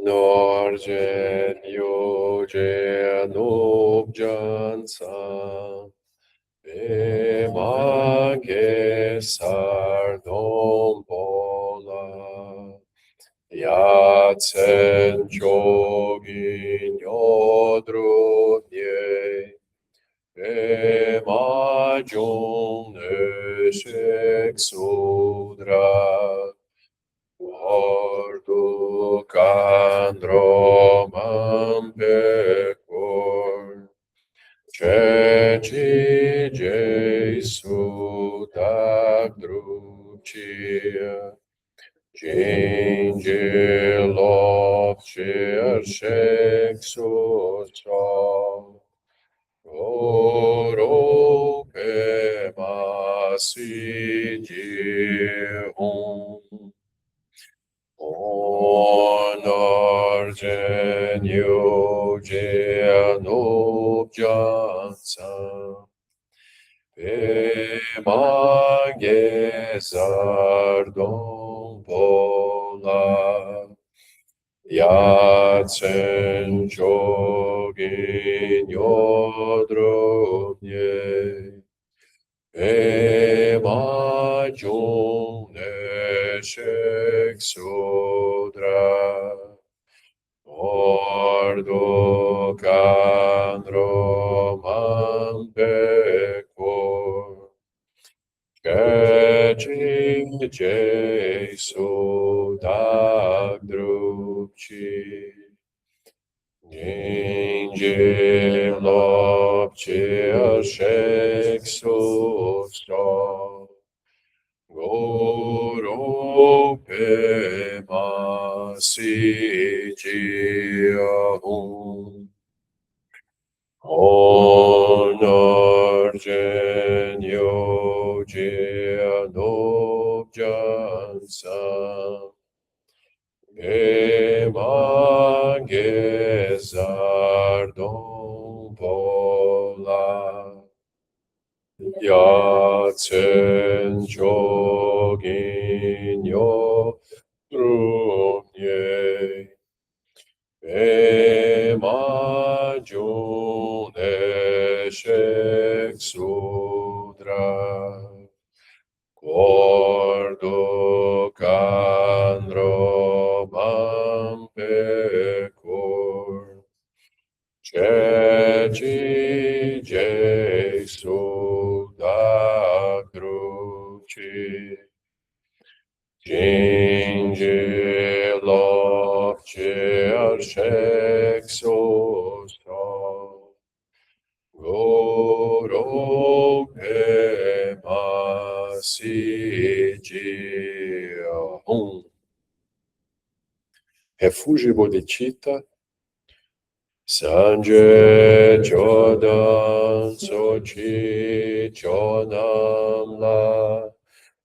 Norjen Yoje Nobjansa Bemage Sardom Bola Yatsen Jogin Yodrunye Bemajung Neshek Sudra Ordu kandromam pekor, Ceci Jesu tak dručia, Cingelop ceršek susal, Oro pe masi dihum, Onarjen Yojanobjansa Pemagezardon Pola Yatsen Jogin Yodrobye Emajun Neshek Sudra Ordo Kandromam Pekor Keci Jesu Dagdrupci Ningelopci Ashek Sustal Guru Pema Sijihum Onarjen Yojanobjansa Pema Gezardon Pola Yatsen Jogin Yodrunye Emajun Eshek Sudra Cordo Kandromam Pekor Ceci Jesu Dagdruci Cingelop ceršek sustal Guru Pema Sijihum Refúgio e bodhicitta Sanje Chodan Sochi Chonam La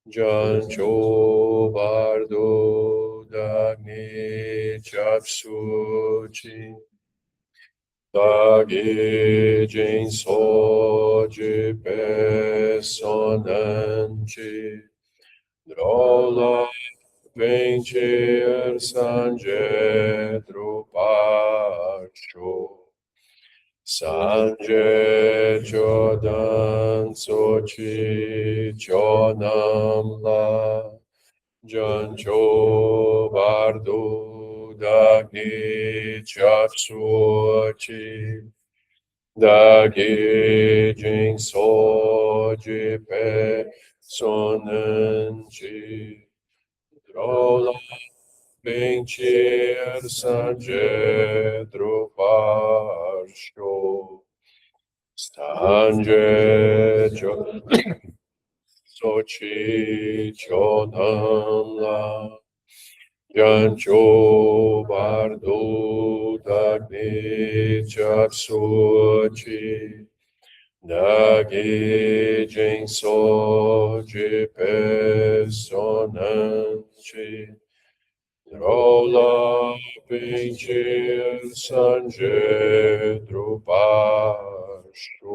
Jancho Bardo Dagni Chapsuchi Dagi Jin Soji Pesonanchi Drola Vencer Sanje Drupacho Sanje Chodan Sochi Chonam La Jancho Bardo Dagni Chapsuchi Dagi Jing Soji Pe Sonanchi Drola Bentir Sanje Druparsho Sanje Sochi Chonam La Jancho Bardo Dagni Chapsuchi Dagi Jing Soji Pesonanchi Drola Pinchir Sanje Drupashu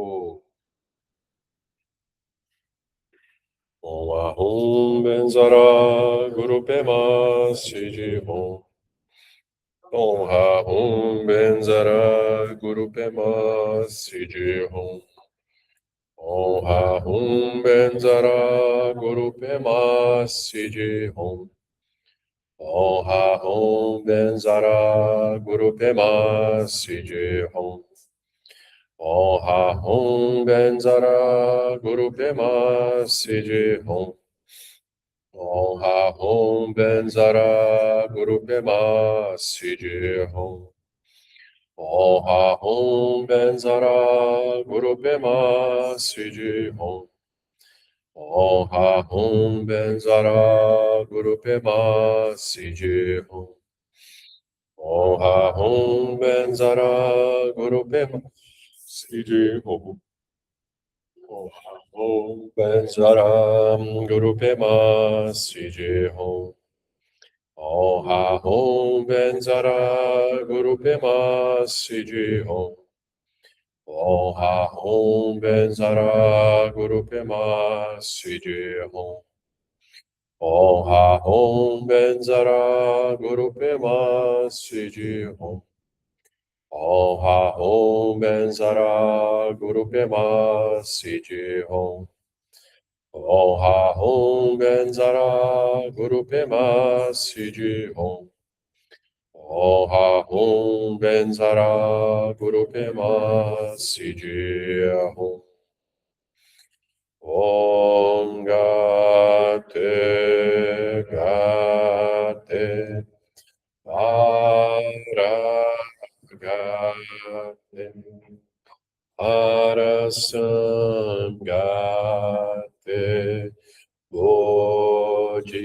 Om Ahum Benzara Guru Pema Sijihom Om Ha Hum Benzara Guru Pema Siji Hum. Om Ha Hum Benzara Guru Pema Siji Hum. Om Ha Hum Benzara Guru Pema Siji Hum. Om Ha Hum Benzara Guru Pema Siji Hum. Om Ha Hum Benzara Guru Pema Siji Hum. Om Ha Hum Benzara Guru Pema Siji Hum. Om Ha Hum Benzara Guru Pema Siji Hum. Om Ha Hum Benzara Guru Pema Siji Hum. Om Ha Hum Benzara Guru Pema Siji Hum. Om Ha Hum Benzara Guru Pema Siji Hum. Om Ha Hum Benzara Guru Pema Siji Hum. Om Ha Hum Benzara Guru Pema Siji Hum. Om Ha Hum Benzara Guru Pema Siji Hum. Om Ha Hum Benzara Guru Pema Siji Hum. Om Ha Hum Benzara Guru Pema Siji Hum. Om Gate Gate Paragate Arasangate Bodhisoha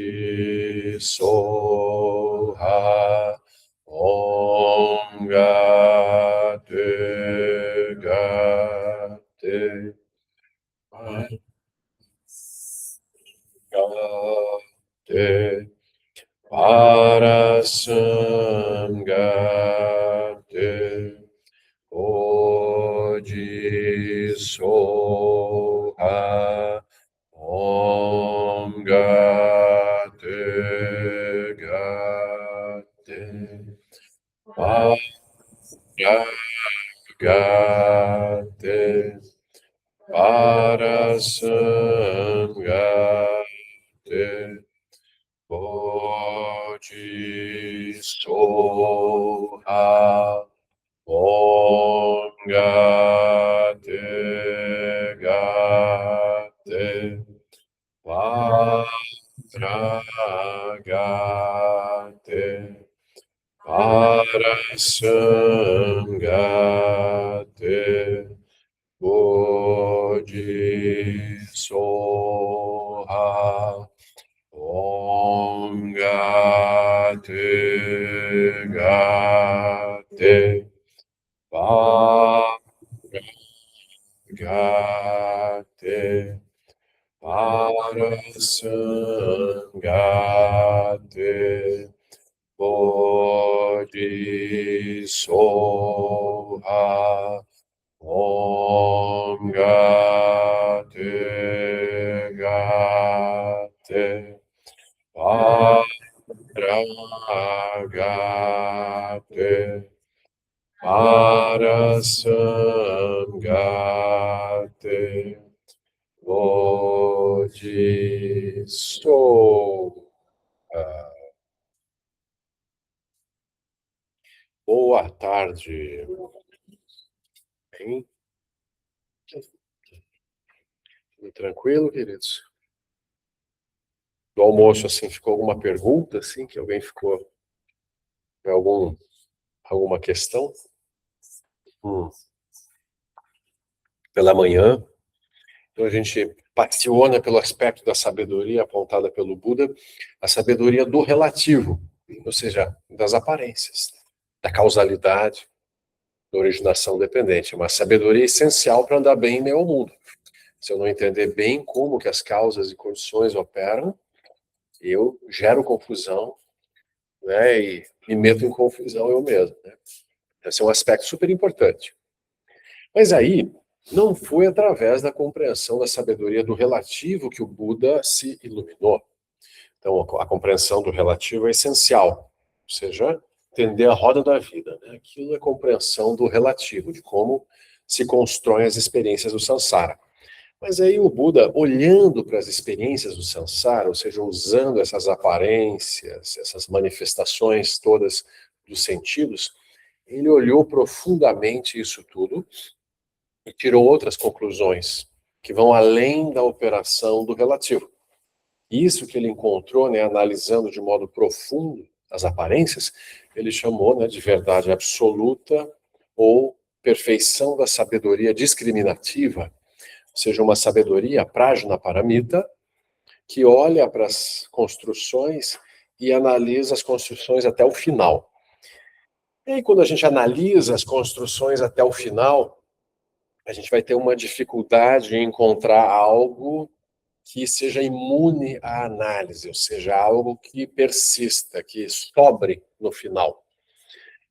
Om Gate Gate Gate Parasangate Bodhisoha Om Gate Gate Paragate Parasangate Bodhisoha Om Gate Gate Paragate Parasangate Bodhisoha Om Gate Gate Paragate Parasangate Bodhisoha Om Gate Gate Paragate Parasangate Bodhisoha. Boa tarde. Bem? Tudo tranquilo, queridos? Do almoço, assim, ficou alguma pergunta, assim, que alguém ficou com alguma questão? Pela manhã. Então a gente passiona pelo aspecto da sabedoria apontada pelo Buda, a sabedoria do relativo, ou seja, das aparências, da causalidade, da originação dependente. É uma sabedoria essencial para andar bem em meio ao mundo. Se eu não entender bem como que as causas e condições operam, eu gero confusão, né, e me meto em confusão eu mesmo, né? Esse é um aspecto super importante. Mas aí, não foi através da compreensão da sabedoria do relativo que o Buda se iluminou. Então, a compreensão do relativo é essencial. Ou seja, entender a roda da vida, né? Aquilo é compreensão do relativo, de como se constroem as experiências do samsara. Mas aí o Buda, olhando para as experiências do samsara, ou seja, usando essas aparências, essas manifestações todas dos sentidos, ele olhou profundamente isso tudo e tirou outras conclusões que vão além da operação do relativo. Isso que ele encontrou, né, analisando de modo profundo as aparências, ele chamou, né, de verdade absoluta ou perfeição da sabedoria discriminativa, ou seja, uma sabedoria prajnaparamita, que olha para as construções e analisa as construções até o final. E aí, quando a gente analisa as construções até o final, a gente vai ter uma dificuldade em encontrar algo que seja imune à análise, ou seja, algo que persista, que sobre no final.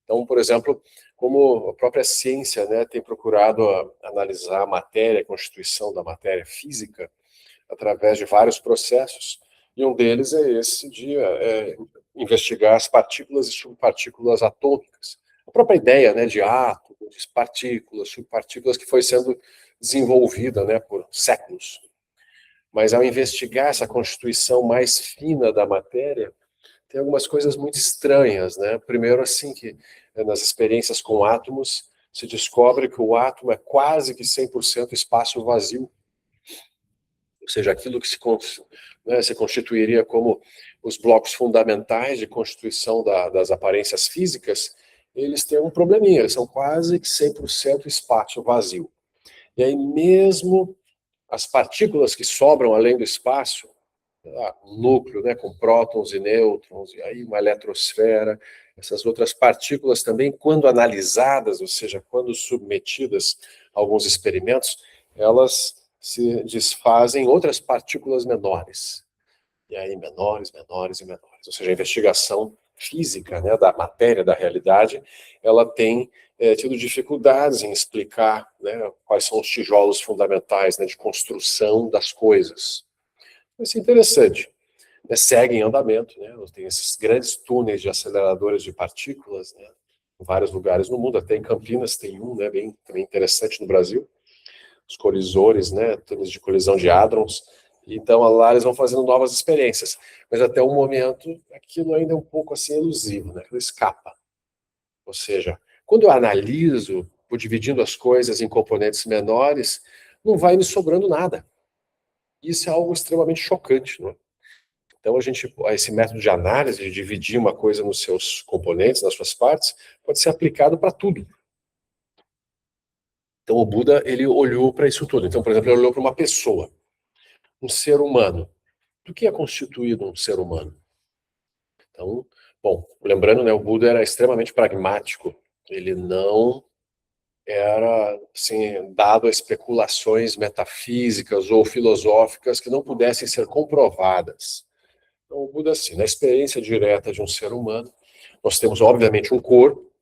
Então, por exemplo, como a própria ciência, né, tem procurado analisar a matéria, a constituição da matéria física, através de vários processos, e um deles é esse de investigar as partículas e subpartículas atômicas. A própria ideia, né, de átomos, de partículas, subpartículas, que foi sendo desenvolvida, né, por séculos. Mas ao investigar essa constituição mais fina da matéria, tem algumas coisas muito estranhas, né? Primeiro, assim, que nas experiências com átomos, se descobre que o átomo é quase que 100% espaço vazio. Ou seja, aquilo que se constituiria como os blocos fundamentais de constituição das aparências físicas, eles têm um probleminha, eles são quase que 100% espaço vazio. E aí mesmo as partículas que sobram além do espaço, um núcleo, né, com prótons e nêutrons, e aí uma eletrosfera, essas outras partículas também, quando analisadas, ou seja, quando submetidas a alguns experimentos, elas se desfazem em outras partículas menores. E aí menores, menores e menores. Ou seja, a investigação física, né, da matéria, da realidade, ela tem tido dificuldades em explicar, né, quais são os tijolos fundamentais, né, de construção das coisas. Isso é interessante. Segue em andamento, né? Tem esses grandes túneis de aceleradores de partículas, né, em vários lugares no mundo, até em Campinas tem um, né, bem também interessante no Brasil, os colisores, né, túneis de colisão de hadrons. Então lá eles vão fazendo novas experiências, mas até o momento aquilo ainda é um pouco assim elusivo, né? Aquilo escapa. Ou seja, quando eu analiso, vou dividindo as coisas em componentes menores, não vai me sobrando nada. Isso é algo extremamente chocante, não é? Então, esse método de análise, de dividir uma coisa nos seus componentes, nas suas partes, pode ser aplicado para tudo. Então, o Buda, ele olhou para isso tudo. Então, por exemplo, ele olhou para uma pessoa, um ser humano. Do que é constituído um ser humano? Então, bom, lembrando, né, o Buda era extremamente pragmático. Ele não era, assim, dado a especulações metafísicas ou filosóficas que não pudessem ser comprovadas. Então, o Buda, assim, na experiência direta de um ser humano, nós temos, obviamente, um corpo,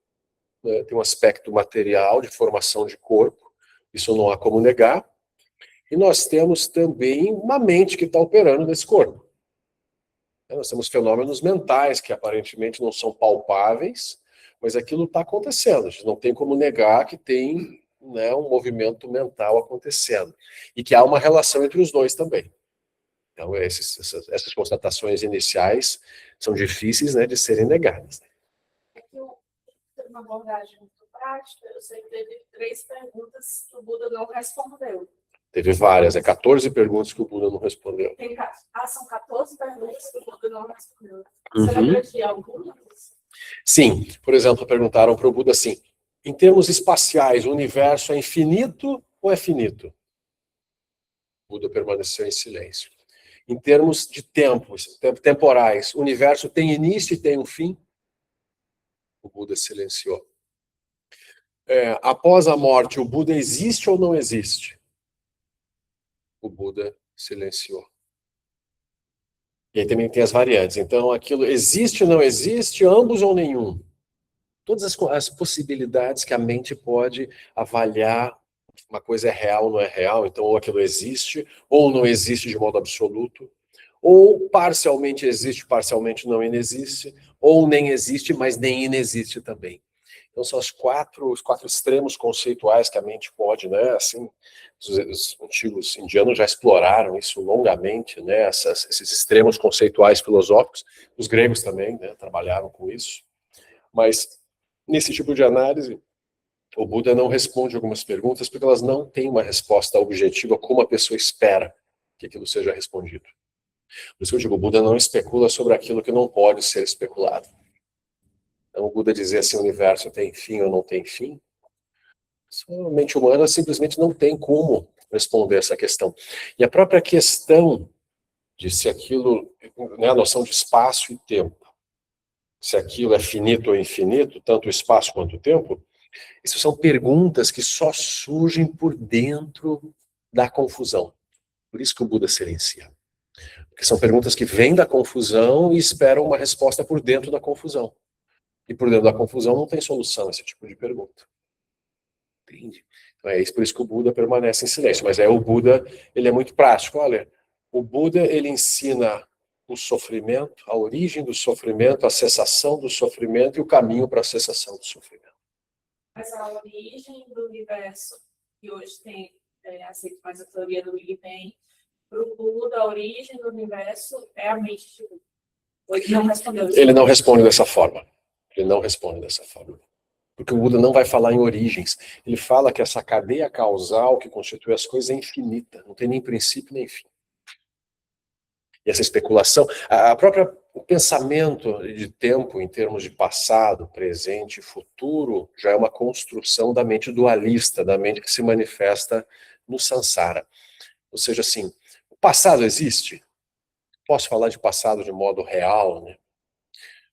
né, tem um aspecto material de formação de corpo, isso não há como negar, e nós temos também uma mente que está operando nesse corpo. Nós temos fenômenos mentais que aparentemente não são palpáveis, mas aquilo está acontecendo, a gente não tem como negar que tem, né, um movimento mental acontecendo, e que há uma relação entre os dois também. Então, essas constatações iniciais são difíceis, né, de serem negadas. Aqui tem uma abordagem muito prática. Eu sei que teve 3 perguntas que o Buda não respondeu. Teve várias, 14 perguntas que o Buda não respondeu. São 14 perguntas que o Buda não respondeu. Você lembra de algumas? Sim, por exemplo, perguntaram para o Buda assim, em termos espaciais, o universo é infinito ou é finito? O Buda permaneceu em silêncio. Em termos de tempos, temporais, o universo tem início e tem um fim? O Buda silenciou. Após a morte, o Buda existe ou não existe? O Buda silenciou. E aí também tem as variantes. Então, aquilo existe ou não existe, ambos ou nenhum? Todas as possibilidades que a mente pode avaliar uma coisa é real ou não é real. Então, ou aquilo existe, ou não existe de modo absoluto, ou parcialmente existe, parcialmente não existe, ou nem existe, mas nem inexiste também. Então são os quatro extremos conceituais que a mente pode, né, assim, os antigos indianos já exploraram isso longamente, né, esses extremos conceituais filosóficos, os gregos também, né, trabalharam com isso, mas nesse tipo de análise, o Buda não responde algumas perguntas porque elas não têm uma resposta objetiva como a pessoa espera que aquilo seja respondido. Por isso que eu digo, o Buda não especula sobre aquilo que não pode ser especulado. Então, o Buda dizer assim, o universo tem fim ou não tem fim, a mente humana simplesmente não tem como responder essa questão. E a própria questão de se aquilo, né, a noção de espaço e tempo, se aquilo é finito ou infinito, tanto o espaço quanto o tempo, isso são perguntas que só surgem por dentro da confusão. Por isso que o Buda silencia. Porque são perguntas que vêm da confusão e esperam uma resposta por dentro da confusão. E por dentro da confusão não tem solução esse tipo de pergunta. Entende? Então é isso, por isso que o Buda permanece em silêncio. Mas o Buda, ele é muito prático. Olha, o Buda, ele ensina o sofrimento, a origem do sofrimento, a cessação do sofrimento e o caminho para a cessação do sofrimento. Mas a origem do universo, que hoje tem, aceito mais a teoria do Big Bang, para o Buda, a origem do universo é a mente de Buda. Ele não respondeu isso. Ele não responde dessa forma. Ele não responde dessa forma. Porque o Buda não vai falar em origens. Ele fala que essa cadeia causal que constitui as coisas é infinita. Não tem nem princípio nem fim. E essa especulação, o pensamento de tempo em termos de passado, presente e futuro já é uma construção da mente dualista, da mente que se manifesta no samsara. Ou seja, assim, o passado existe? Posso falar de passado de modo real, né?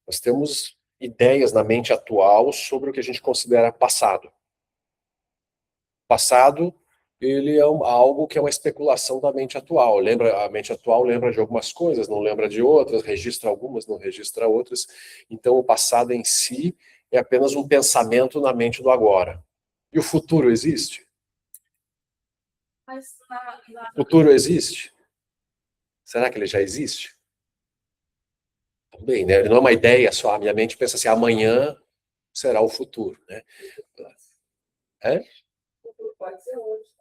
Nós temos ideias na mente atual sobre o que a gente considera passado. Passado, ele é algo que é uma especulação da mente atual. A mente atual lembra de algumas coisas, não lembra de outras, registra algumas, não registra outras. Então, o passado em si é apenas um pensamento na mente do agora. E o futuro existe? Mas O futuro existe? Será que ele já existe? Também, né? Ele não é uma ideia só. A minha mente pensa assim, amanhã será o futuro, né? É? o futuro pode ser hoje.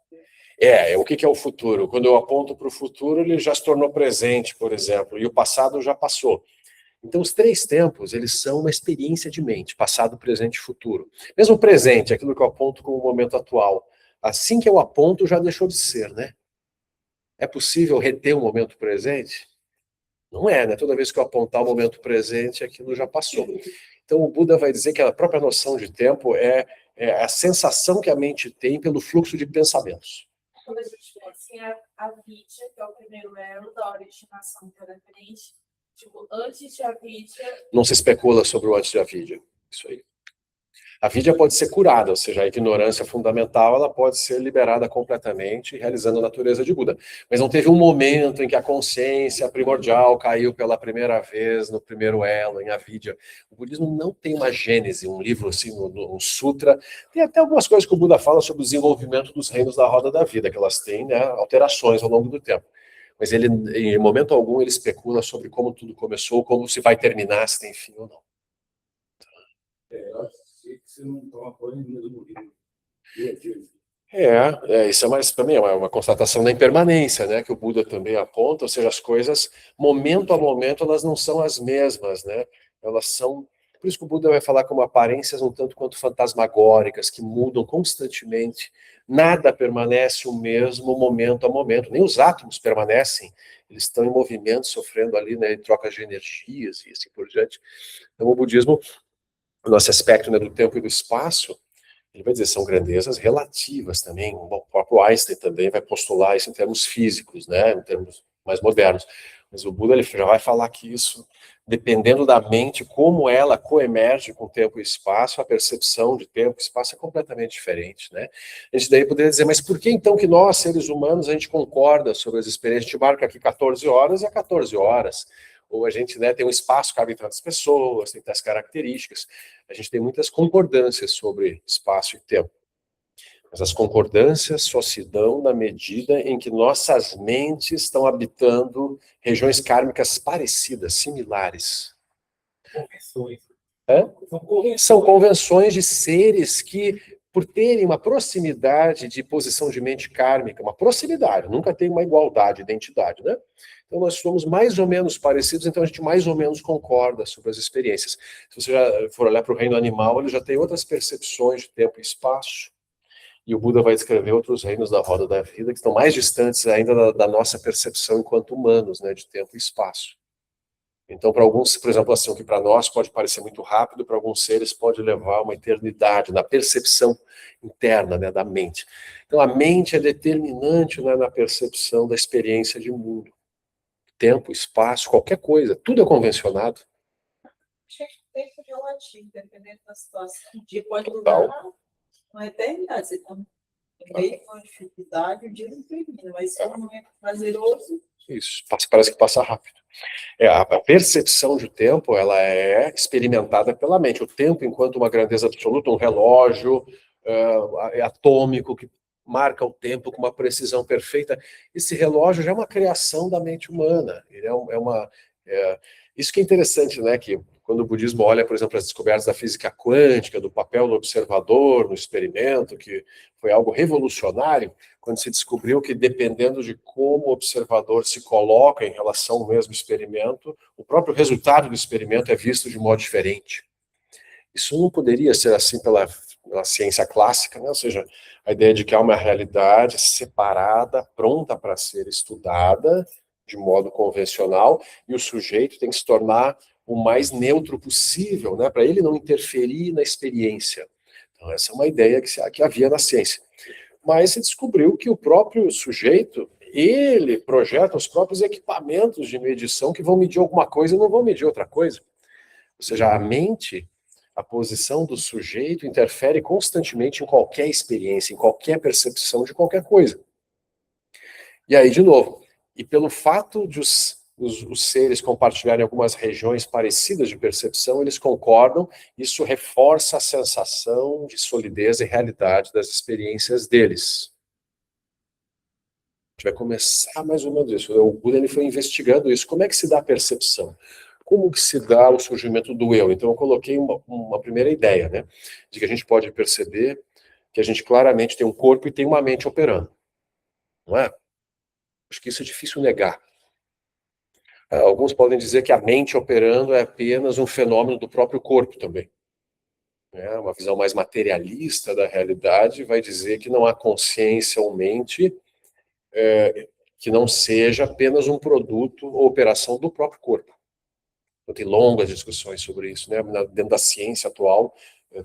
O que é o futuro? Quando eu aponto para o futuro, ele já se tornou presente, por exemplo, e o passado já passou. Então, os três tempos, eles são uma experiência de mente, passado, presente e futuro. Mesmo o presente, aquilo que eu aponto como o momento atual, assim que eu aponto, já deixou de ser, né? É possível reter o momento presente? Não é, né? Toda vez que eu apontar o momento presente, aquilo já passou. Então, o Buda vai dizer que a própria noção de tempo é a sensação que a mente tem pelo fluxo de pensamentos. Quando a gente pensa assim, a vidya, que é o primeiro elo da originação independente, tipo, antes de avidya... Não se especula sobre o antes de avidya. Isso aí. A vidya pode ser curada, ou seja, a ignorância fundamental ela pode ser liberada completamente, realizando a natureza de Buda. Mas não teve um momento em que a consciência primordial caiu pela primeira vez no primeiro elo, em avidya. O budismo não tem uma gênese, um livro assim, um sutra. Tem até algumas coisas que o Buda fala sobre o desenvolvimento dos reinos da roda da vida, que elas têm, né, alterações ao longo do tempo. Mas ele, em momento algum, ele especula sobre como tudo começou, como se vai terminar, se tem fim ou não. Eu acho que você não toma banho mesmo. Isso também é uma constatação da impermanência, né, que o Buda também aponta, ou seja, as coisas, momento a momento, elas não são as mesmas, né, elas são, por isso que o Buda vai falar como aparências um tanto quanto fantasmagóricas, que mudam constantemente, nada permanece o mesmo momento a momento, nem os átomos permanecem, eles estão em movimento, sofrendo ali, né, em trocas de energias e assim por diante. Então o budismo, o nosso aspecto, né, do tempo e do espaço, ele vai dizer, são grandezas relativas também. O próprio Einstein também vai postular isso em termos físicos, né, em termos mais modernos. Mas o Buda ele já vai falar que isso, dependendo da mente, como ela coemerge com tempo e espaço, a percepção de tempo e espaço é completamente diferente, né? A gente daí poderia dizer, mas por que então que nós, seres humanos, a gente concorda sobre as experiências? A gente marca aqui 14 horas e é 14 horas. Ou a gente, né, tem um espaço, cabe tantas pessoas, tem tais características. A gente tem muitas concordâncias sobre espaço e tempo. Mas as concordâncias só se dão na medida em que nossas mentes estão habitando regiões kármicas parecidas, similares. Convenções. São convenções de seres que, por terem uma proximidade de posição de mente kármica, uma proximidade, nunca tem uma igualdade de identidade, né? Então nós somos mais ou menos parecidos, então a gente mais ou menos concorda sobre as experiências. Se você já for olhar para o reino animal, ele já tem outras percepções de tempo e espaço, e o Buda vai descrever outros reinos da roda da vida que estão mais distantes ainda da nossa percepção enquanto humanos, né, de tempo e espaço. Então, para alguns, por exemplo, assim, o que para nós pode parecer muito rápido, para alguns seres pode levar uma eternidade na percepção interna, né, da mente. Então, a mente é determinante, né, na percepção da experiência de mundo. Tempo, espaço, qualquer coisa, tudo é convencionado. Acho que tempo relativo, dependendo da situação. O dia pode Total. durar uma eternidade. Você está no meio de uma dificuldade, o dia não termina, mas se não é prazeroso. Isso, parece que passa rápido. A percepção de tempo, ela é experimentada pela mente. O tempo, enquanto uma grandeza absoluta, um relógio atômico que marca o tempo com uma precisão perfeita. Esse relógio já é uma criação da mente humana. Ele isso que é interessante, né? Que quando o budismo olha, por exemplo, as descobertas da física quântica, do papel do observador no experimento, que foi algo revolucionário, quando se descobriu que, dependendo de como o observador se coloca em relação ao mesmo experimento, o próprio resultado do experimento é visto de modo diferente. Isso não poderia ser assim pela ciência clássica, né? Ou seja, a ideia de que há uma realidade separada, pronta para ser estudada de modo convencional, e o sujeito tem que se tornar o mais neutro possível, né? Para ele não interferir na experiência. Então, essa é uma ideia que havia na ciência. Mas se descobriu que o próprio sujeito, ele projeta os próprios equipamentos de medição que vão medir alguma coisa e não vão medir outra coisa. Ou seja, a mente, a posição do sujeito interfere constantemente em qualquer experiência, em qualquer percepção de qualquer coisa. E aí, de novo, e pelo fato de os seres compartilharem algumas regiões parecidas de percepção, eles concordam, isso reforça a sensação de solidez e realidade das experiências deles. A gente vai começar mais ou menos isso. O Buda ele foi investigando isso. Como é que se dá a percepção? Como que se dá o surgimento do eu? Então eu coloquei uma primeira ideia, né? De que a gente pode perceber que a gente claramente tem um corpo e tem uma mente operando. Não é? Acho que isso é difícil negar. Alguns podem dizer que a mente operando é apenas um fenômeno do próprio corpo também. Uma visão mais materialista da realidade vai dizer que não há consciência ou mente que não seja apenas um produto ou operação do próprio corpo. Então, tem longas discussões sobre isso, né? Dentro da ciência atual,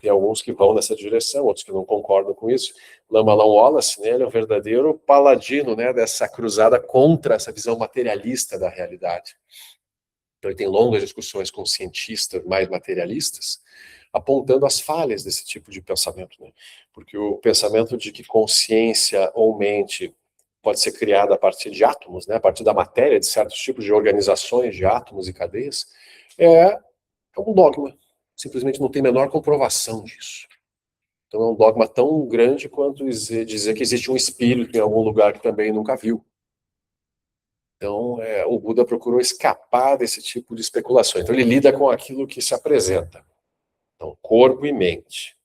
tem alguns que vão nessa direção, outros que não concordam com isso. Lama Alan Wallace, né, ele é um verdadeiro paladino, né, dessa cruzada contra essa visão materialista da realidade. Então, ele tem longas discussões com cientistas mais materialistas, apontando as falhas desse tipo de pensamento, né? Porque o pensamento de que consciência ou mente pode ser criada a partir de átomos, né, a partir da matéria, de certos tipos de organizações de átomos e cadeias, é um dogma. Simplesmente não tem a menor comprovação disso. Então é um dogma tão grande quanto dizer que existe um espírito em algum lugar que também nunca viu. Então o Buda procurou escapar desse tipo de especulação. Então ele lida com aquilo que se apresenta. Então, corpo e mente.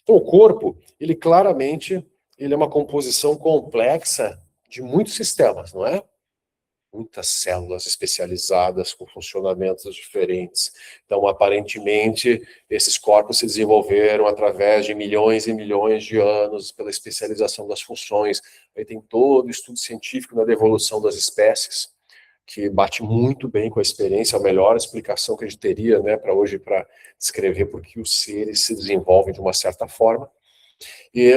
Então o corpo, ele claramente é uma composição complexa de muitos sistemas, não é? Muitas células especializadas com funcionamentos diferentes. Então, aparentemente, esses corpos se desenvolveram através de milhões e milhões de anos pela especialização das funções. Aí tem todo o estudo científico na evolução das espécies, que bate muito bem com a experiência, a melhor explicação que a gente teria, né, para hoje, para descrever por que os seres se desenvolvem de uma certa forma. E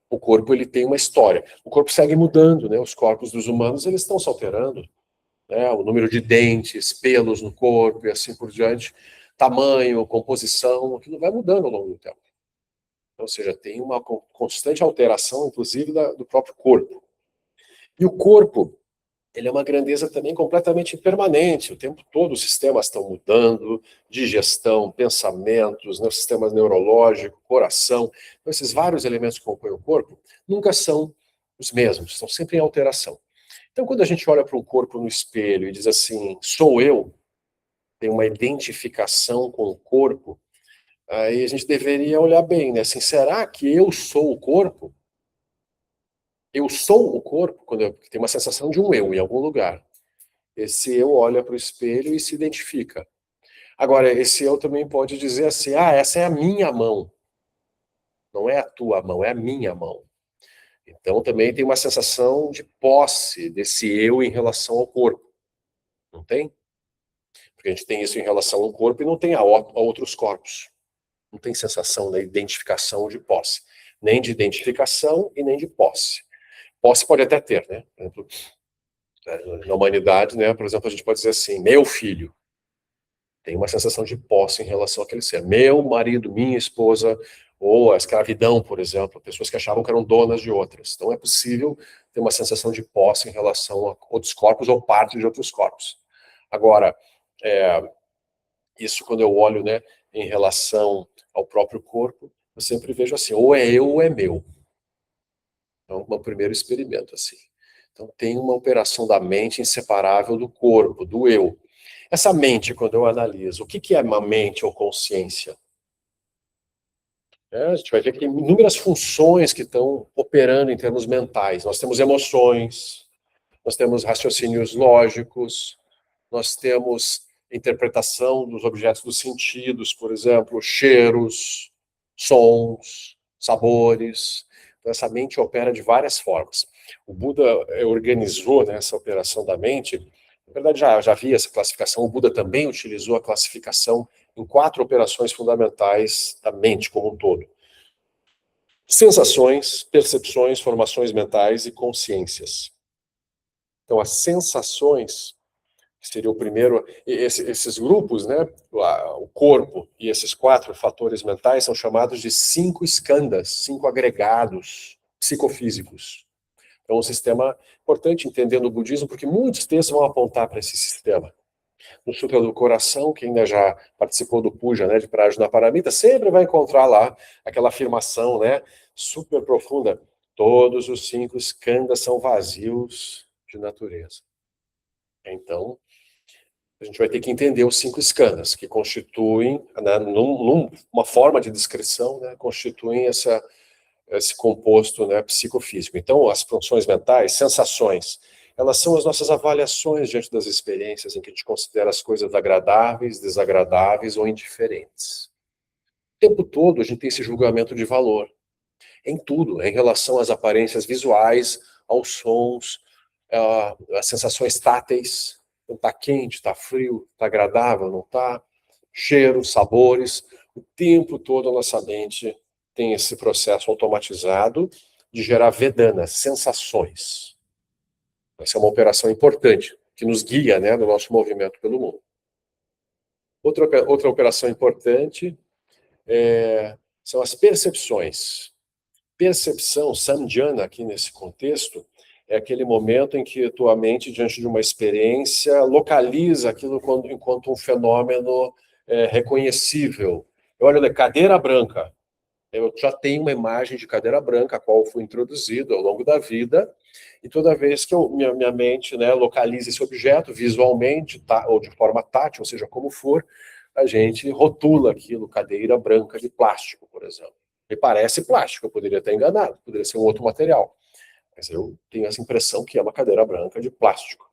o corpo ele tem uma história. O corpo segue mudando, né? Os corpos dos humanos eles estão se alterando, né? O número de dentes, pelos no corpo e assim por diante, tamanho, composição, aquilo vai mudando ao longo do tempo. Ou seja, tem uma constante alteração, inclusive, do próprio corpo. E o corpo, ele é uma grandeza também completamente impermanente. O tempo todo os sistemas estão mudando, digestão, pensamentos, né, sistema neurológico, coração. Então, esses vários elementos que compõem o corpo nunca são os mesmos, estão sempre em alteração. Então, quando a gente olha para um corpo no espelho e diz assim, sou eu, tem uma identificação com o corpo, aí a gente deveria olhar bem, né? Assim, será que eu sou o corpo? Eu sou o corpo, quando eu tenho uma sensação de um eu em algum lugar. Esse eu olha para o espelho e se identifica. Agora, esse eu também pode dizer assim, essa é a minha mão. Não é a tua mão, é a minha mão. Então também tem uma sensação de posse desse eu em relação ao corpo. Não tem? Porque a gente tem isso em relação ao corpo e não tem a outros corpos. Não tem sensação da identificação de posse. Nem de identificação e nem de posse. Posse pode até ter, né? Por exemplo, na humanidade, né? Por exemplo, a gente pode dizer assim, meu filho. Tem uma sensação de posse em relação àquele ser. Meu marido, minha esposa, ou a escravidão, por exemplo, pessoas que achavam que eram donas de outras. Então é possível ter uma sensação de posse em relação a outros corpos ou parte de outros corpos. Agora, isso quando eu olho, né, em relação ao próprio corpo, eu sempre vejo assim, ou é eu ou é meu. Então, um primeiro experimento, assim. Então, tem uma operação da mente inseparável do corpo, do eu. Essa mente, quando eu analiso, o que é uma mente ou consciência? A gente vai ver que tem inúmeras funções que estão operando em termos mentais. Nós temos emoções, nós temos raciocínios lógicos, nós temos interpretação dos objetos dos sentidos, por exemplo, cheiros, sons, sabores. Então, essa mente opera de várias formas. O Buda organizou, né, essa operação da mente. Na verdade, já havia essa classificação. O Buda também utilizou a classificação em 4 operações fundamentais da mente como um todo: sensações, percepções, formações mentais e consciências. Então, as sensações, que seria o primeiro, esses grupos, né, o corpo e esses 4 fatores mentais são chamados de 5 skandhas, 5 agregados psicofísicos. É um sistema importante entender no budismo, porque muitos textos vão apontar para esse sistema. No Sutra do Coração, quem ainda já participou do Puja, né, de Prajnaparamita, sempre vai encontrar lá aquela afirmação, né, super profunda: todos os 5 skandhas são vazios de natureza. Então, a gente vai ter que entender os 5 skandhas, que constituem, né, numa forma de descrição, né, constituem esse composto, né, psicofísico. Então, as funções mentais, sensações, elas são as nossas avaliações diante das experiências em que a gente considera as coisas agradáveis, desagradáveis ou indiferentes. O tempo todo a gente tem esse julgamento de valor em tudo, em relação às aparências visuais, aos sons, às sensações táteis. Está quente, está frio, está agradável, não está? Cheiros, sabores. O tempo todo a nossa mente tem esse processo automatizado de gerar Vedana, sensações. Essa é uma operação importante, que nos guia, né, no nosso movimento pelo mundo. Outra operação importante são as percepções. Percepção, samjhana, aqui nesse contexto, é aquele momento em que tua mente, diante de uma experiência, localiza aquilo enquanto um fenômeno reconhecível. Eu olho, cadeira branca. Eu já tenho uma imagem de cadeira branca, a qual fui introduzido ao longo da vida, e toda vez que minha mente, né, localiza esse objeto visualmente, ou de forma tátil, ou seja, como for, a gente rotula aquilo, cadeira branca de plástico, por exemplo. E parece plástico, eu poderia estar enganado, poderia ser um outro material. Mas eu tenho essa impressão que é uma cadeira branca de plástico.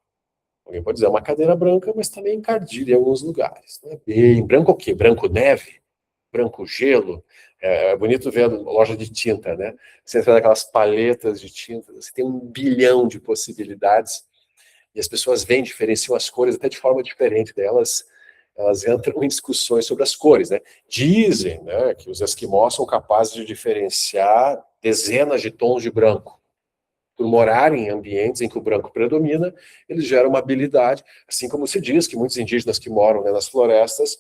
Alguém pode dizer, é uma cadeira branca, mas também encardida em alguns lugares. Não é bem branco o quê? Branco neve? Branco gelo? É bonito ver a loja de tinta, né? Você entra naquelas paletas de tinta, você tem 1 bilhão de possibilidades, e as pessoas veem, diferenciam as cores até de forma diferente delas. Elas entram em discussões sobre as cores, né? Dizem, né, que os esquimós são capazes de diferenciar dezenas de tons de branco. Por morarem em ambientes em que o branco predomina, eles geram uma habilidade, assim como se diz que muitos indígenas que moram, né, nas florestas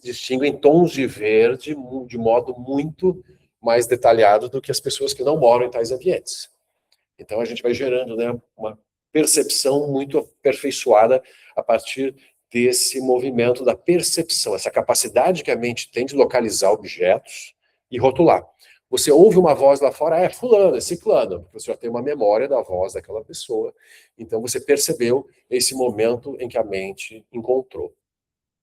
distinguem tons de verde de modo muito mais detalhado do que as pessoas que não moram em tais ambientes. Então a gente vai gerando, né, uma percepção muito aperfeiçoada a partir desse movimento da percepção, essa capacidade que a mente tem de localizar objetos e rotular. Você ouve uma voz lá fora, é fulano, é ciclano, porque você já tem uma memória da voz daquela pessoa, então você percebeu esse momento em que a mente encontrou.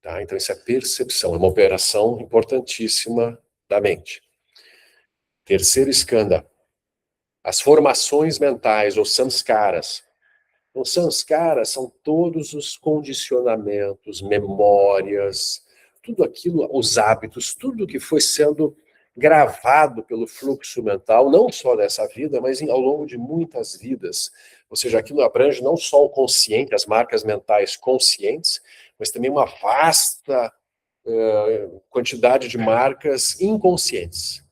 Tá? Então isso é percepção, é uma operação importantíssima da mente. Terceiro skandha, as formações mentais, ou samskaras. Os samskaras são todos os condicionamentos, memórias, tudo aquilo, os hábitos, tudo que foi sendo gravado pelo fluxo mental, não só nessa vida, mas ao longo de muitas vidas. Ou seja, aquilo abrange não só o consciente, as marcas mentais conscientes, mas também uma vasta quantidade de marcas inconscientes,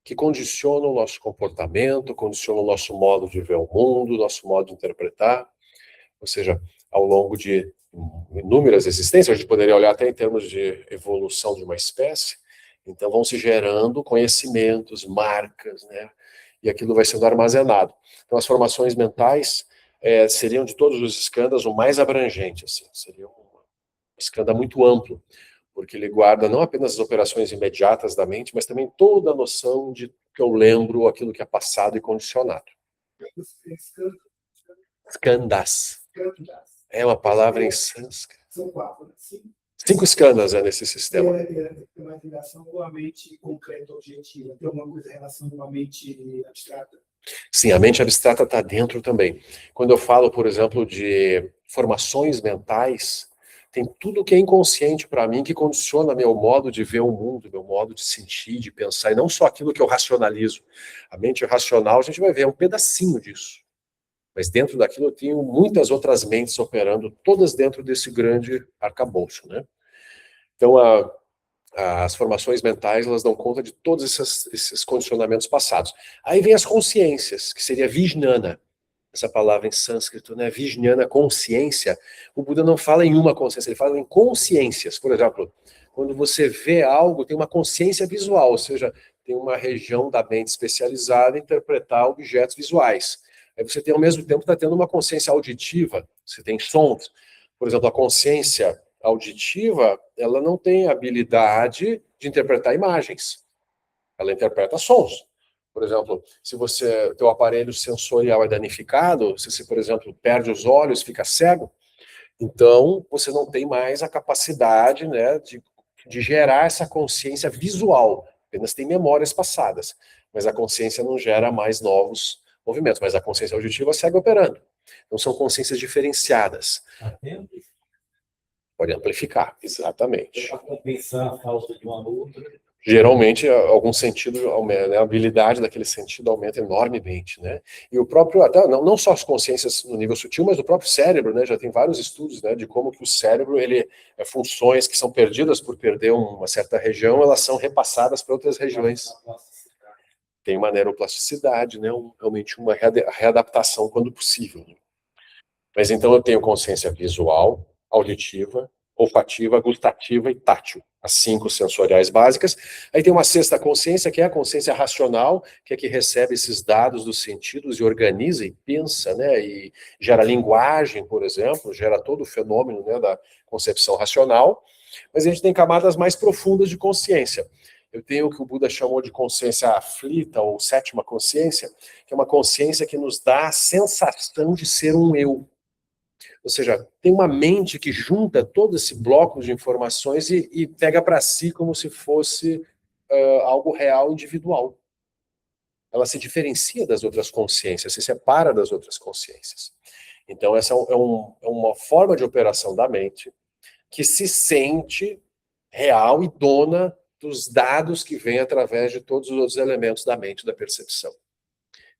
que condicionam o nosso comportamento, condicionam o nosso modo de ver o mundo, nosso modo de interpretar. Ou seja, ao longo de inúmeras existências, a gente poderia olhar até em termos de evolução de uma espécie, então vão se gerando conhecimentos, marcas, né? E aquilo vai sendo armazenado. Então as formações mentais seriam de todos os skandhas o mais abrangente, assim, seria um skandha muito amplo, porque ele guarda não apenas as operações imediatas da mente, mas também toda a noção de que eu lembro aquilo que é passado e condicionado. Skandhas. É uma palavra em sânscrito. São 4, né? 5 skandhas nesse sistema. Tem uma relação com a mente concreta, objetiva. Tem alguma coisa em relação com a mente abstrata? Sim, a mente abstrata está dentro também. Quando eu falo, por exemplo, de formações mentais, tem tudo que é inconsciente para mim que condiciona meu modo de ver o mundo, meu modo de sentir, de pensar, e não só aquilo que eu racionalizo. A mente racional, a gente vai ver, é um pedacinho disso. Mas dentro daquilo eu tenho muitas outras mentes operando, todas dentro desse grande arcabouço, né? Então, as formações mentais, elas dão conta de todos esses condicionamentos passados. Aí vem as consciências, que seria Vijnana, essa palavra em sânscrito, né? Vijnana, consciência. O Buda não fala em uma consciência, ele fala em consciências. Por exemplo, quando você vê algo, tem uma consciência visual, ou seja, tem uma região da mente especializada em interpretar objetos visuais. Aí você tem, ao mesmo tempo, está tendo uma consciência auditiva, você tem sons. Por exemplo, a consciência auditiva, ela não tem habilidade de interpretar imagens. Ela interpreta sons. Por exemplo, se teu aparelho sensorial é danificado, se você, por exemplo, perde os olhos, fica cego, então você não tem mais a capacidade, né, de gerar essa consciência visual. Apenas tem memórias passadas, mas a consciência não gera mais novos movimentos, mas a consciência auditiva segue operando. Então são consciências diferenciadas. Pode amplificar, exatamente. Para compensar a falta de uma outra. Geralmente, algum sentido aumenta, né? A habilidade daquele sentido aumenta enormemente, né? E o próprio, até não só as consciências no nível sutil, mas o próprio cérebro, né? Já tem vários estudos, né? De como que o cérebro, funções que são perdidas por perder uma certa região, elas são repassadas para outras regiões. Tem uma neuroplasticidade, né? Realmente uma readaptação quando possível. Né? Mas então eu tenho consciência visual, auditiva, olfativa, gustativa e tátil. As 5 sensoriais básicas. Aí tem uma sexta consciência, que é a consciência racional, que é que recebe esses dados dos sentidos e organiza e pensa, né? E gera linguagem, por exemplo, gera todo o fenômeno, né, da concepção racional. Mas a gente tem camadas mais profundas de consciência. Eu tenho o que o Buda chamou de consciência aflita, ou sétima consciência, que é uma consciência que nos dá a sensação de ser um eu. Ou seja, tem uma mente que junta todo esse bloco de informações e pega para si como se fosse algo real, individual. Ela se diferencia das outras consciências, se separa das outras consciências. Então, essa é uma forma de operação da mente que se sente real e dona dos dados que vêm através de todos os outros elementos da mente, da percepção.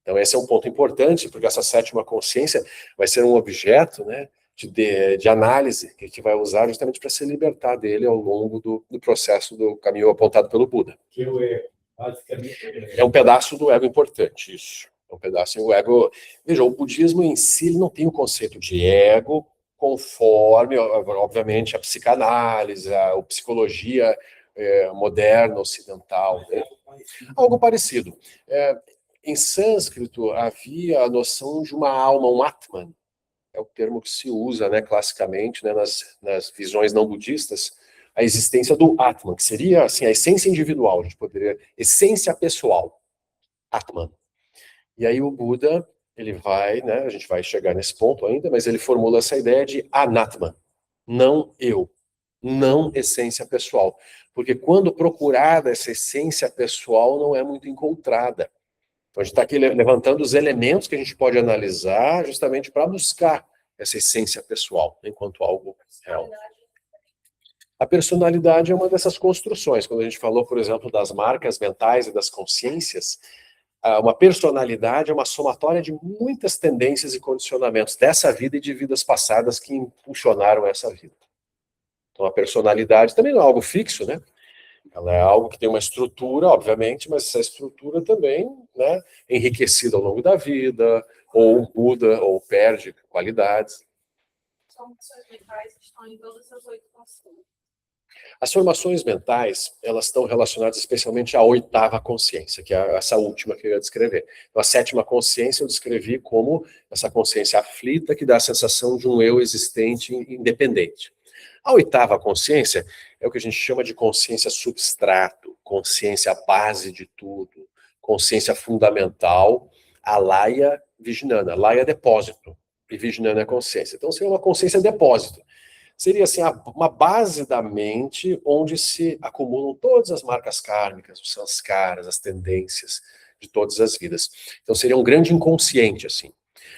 Então, esse é um ponto importante, porque essa sétima consciência vai ser um objeto, né, de análise que a gente vai usar justamente para se libertar dele ao longo do processo do caminho apontado pelo Buda. Que o ego, basicamente. É um pedaço do ego importante, isso. É um pedaço do ego. Veja, o budismo em si ele não tem o conceito de ego conforme, obviamente, a psicanálise, a psicologia moderna, ocidental. Né? Algo parecido. em sânscrito havia a noção de uma alma, um Atman. É o termo que se usa, né, classicamente, né, nas visões não budistas, a existência do Atman, que seria assim, a essência individual, a gente poderia, essência pessoal, Atman. E aí o Buda, ele vai, né, a gente vai chegar nesse ponto ainda, mas ele formula essa ideia de Anatman, não eu, não essência pessoal. Porque quando procurada essa essência pessoal não é muito encontrada. Então a gente está aqui levantando os elementos que a gente pode analisar justamente para buscar essa essência pessoal, enquanto algo real. A personalidade é uma dessas construções. Quando a gente falou, por exemplo, das marcas mentais e das consciências, uma personalidade é uma somatória de muitas tendências e condicionamentos dessa vida e de vidas passadas que impulsionaram essa vida. Então a personalidade também não é algo fixo, né? Ela é algo que tem uma estrutura, obviamente, mas essa estrutura também, né, é enriquecida ao longo da vida, ou muda, ou perde qualidades. As formações mentais estão em todas as 8 consciências. As formações mentais, elas estão relacionadas especialmente à 8ª consciência, que é essa última que eu ia descrever. Então, a 7ª consciência eu descrevi como essa consciência aflita que dá a sensação de um eu existente independente. A 8ª consciência é o que a gente chama de consciência substrato, consciência base de tudo, consciência fundamental, a Laya Vijnana. Laya é depósito e Vijnana é consciência. Então seria uma consciência depósito. Seria assim uma base da mente onde se acumulam todas as marcas kármicas, os sanskaras, as tendências de todas as vidas. Então seria um grande inconsciente assim.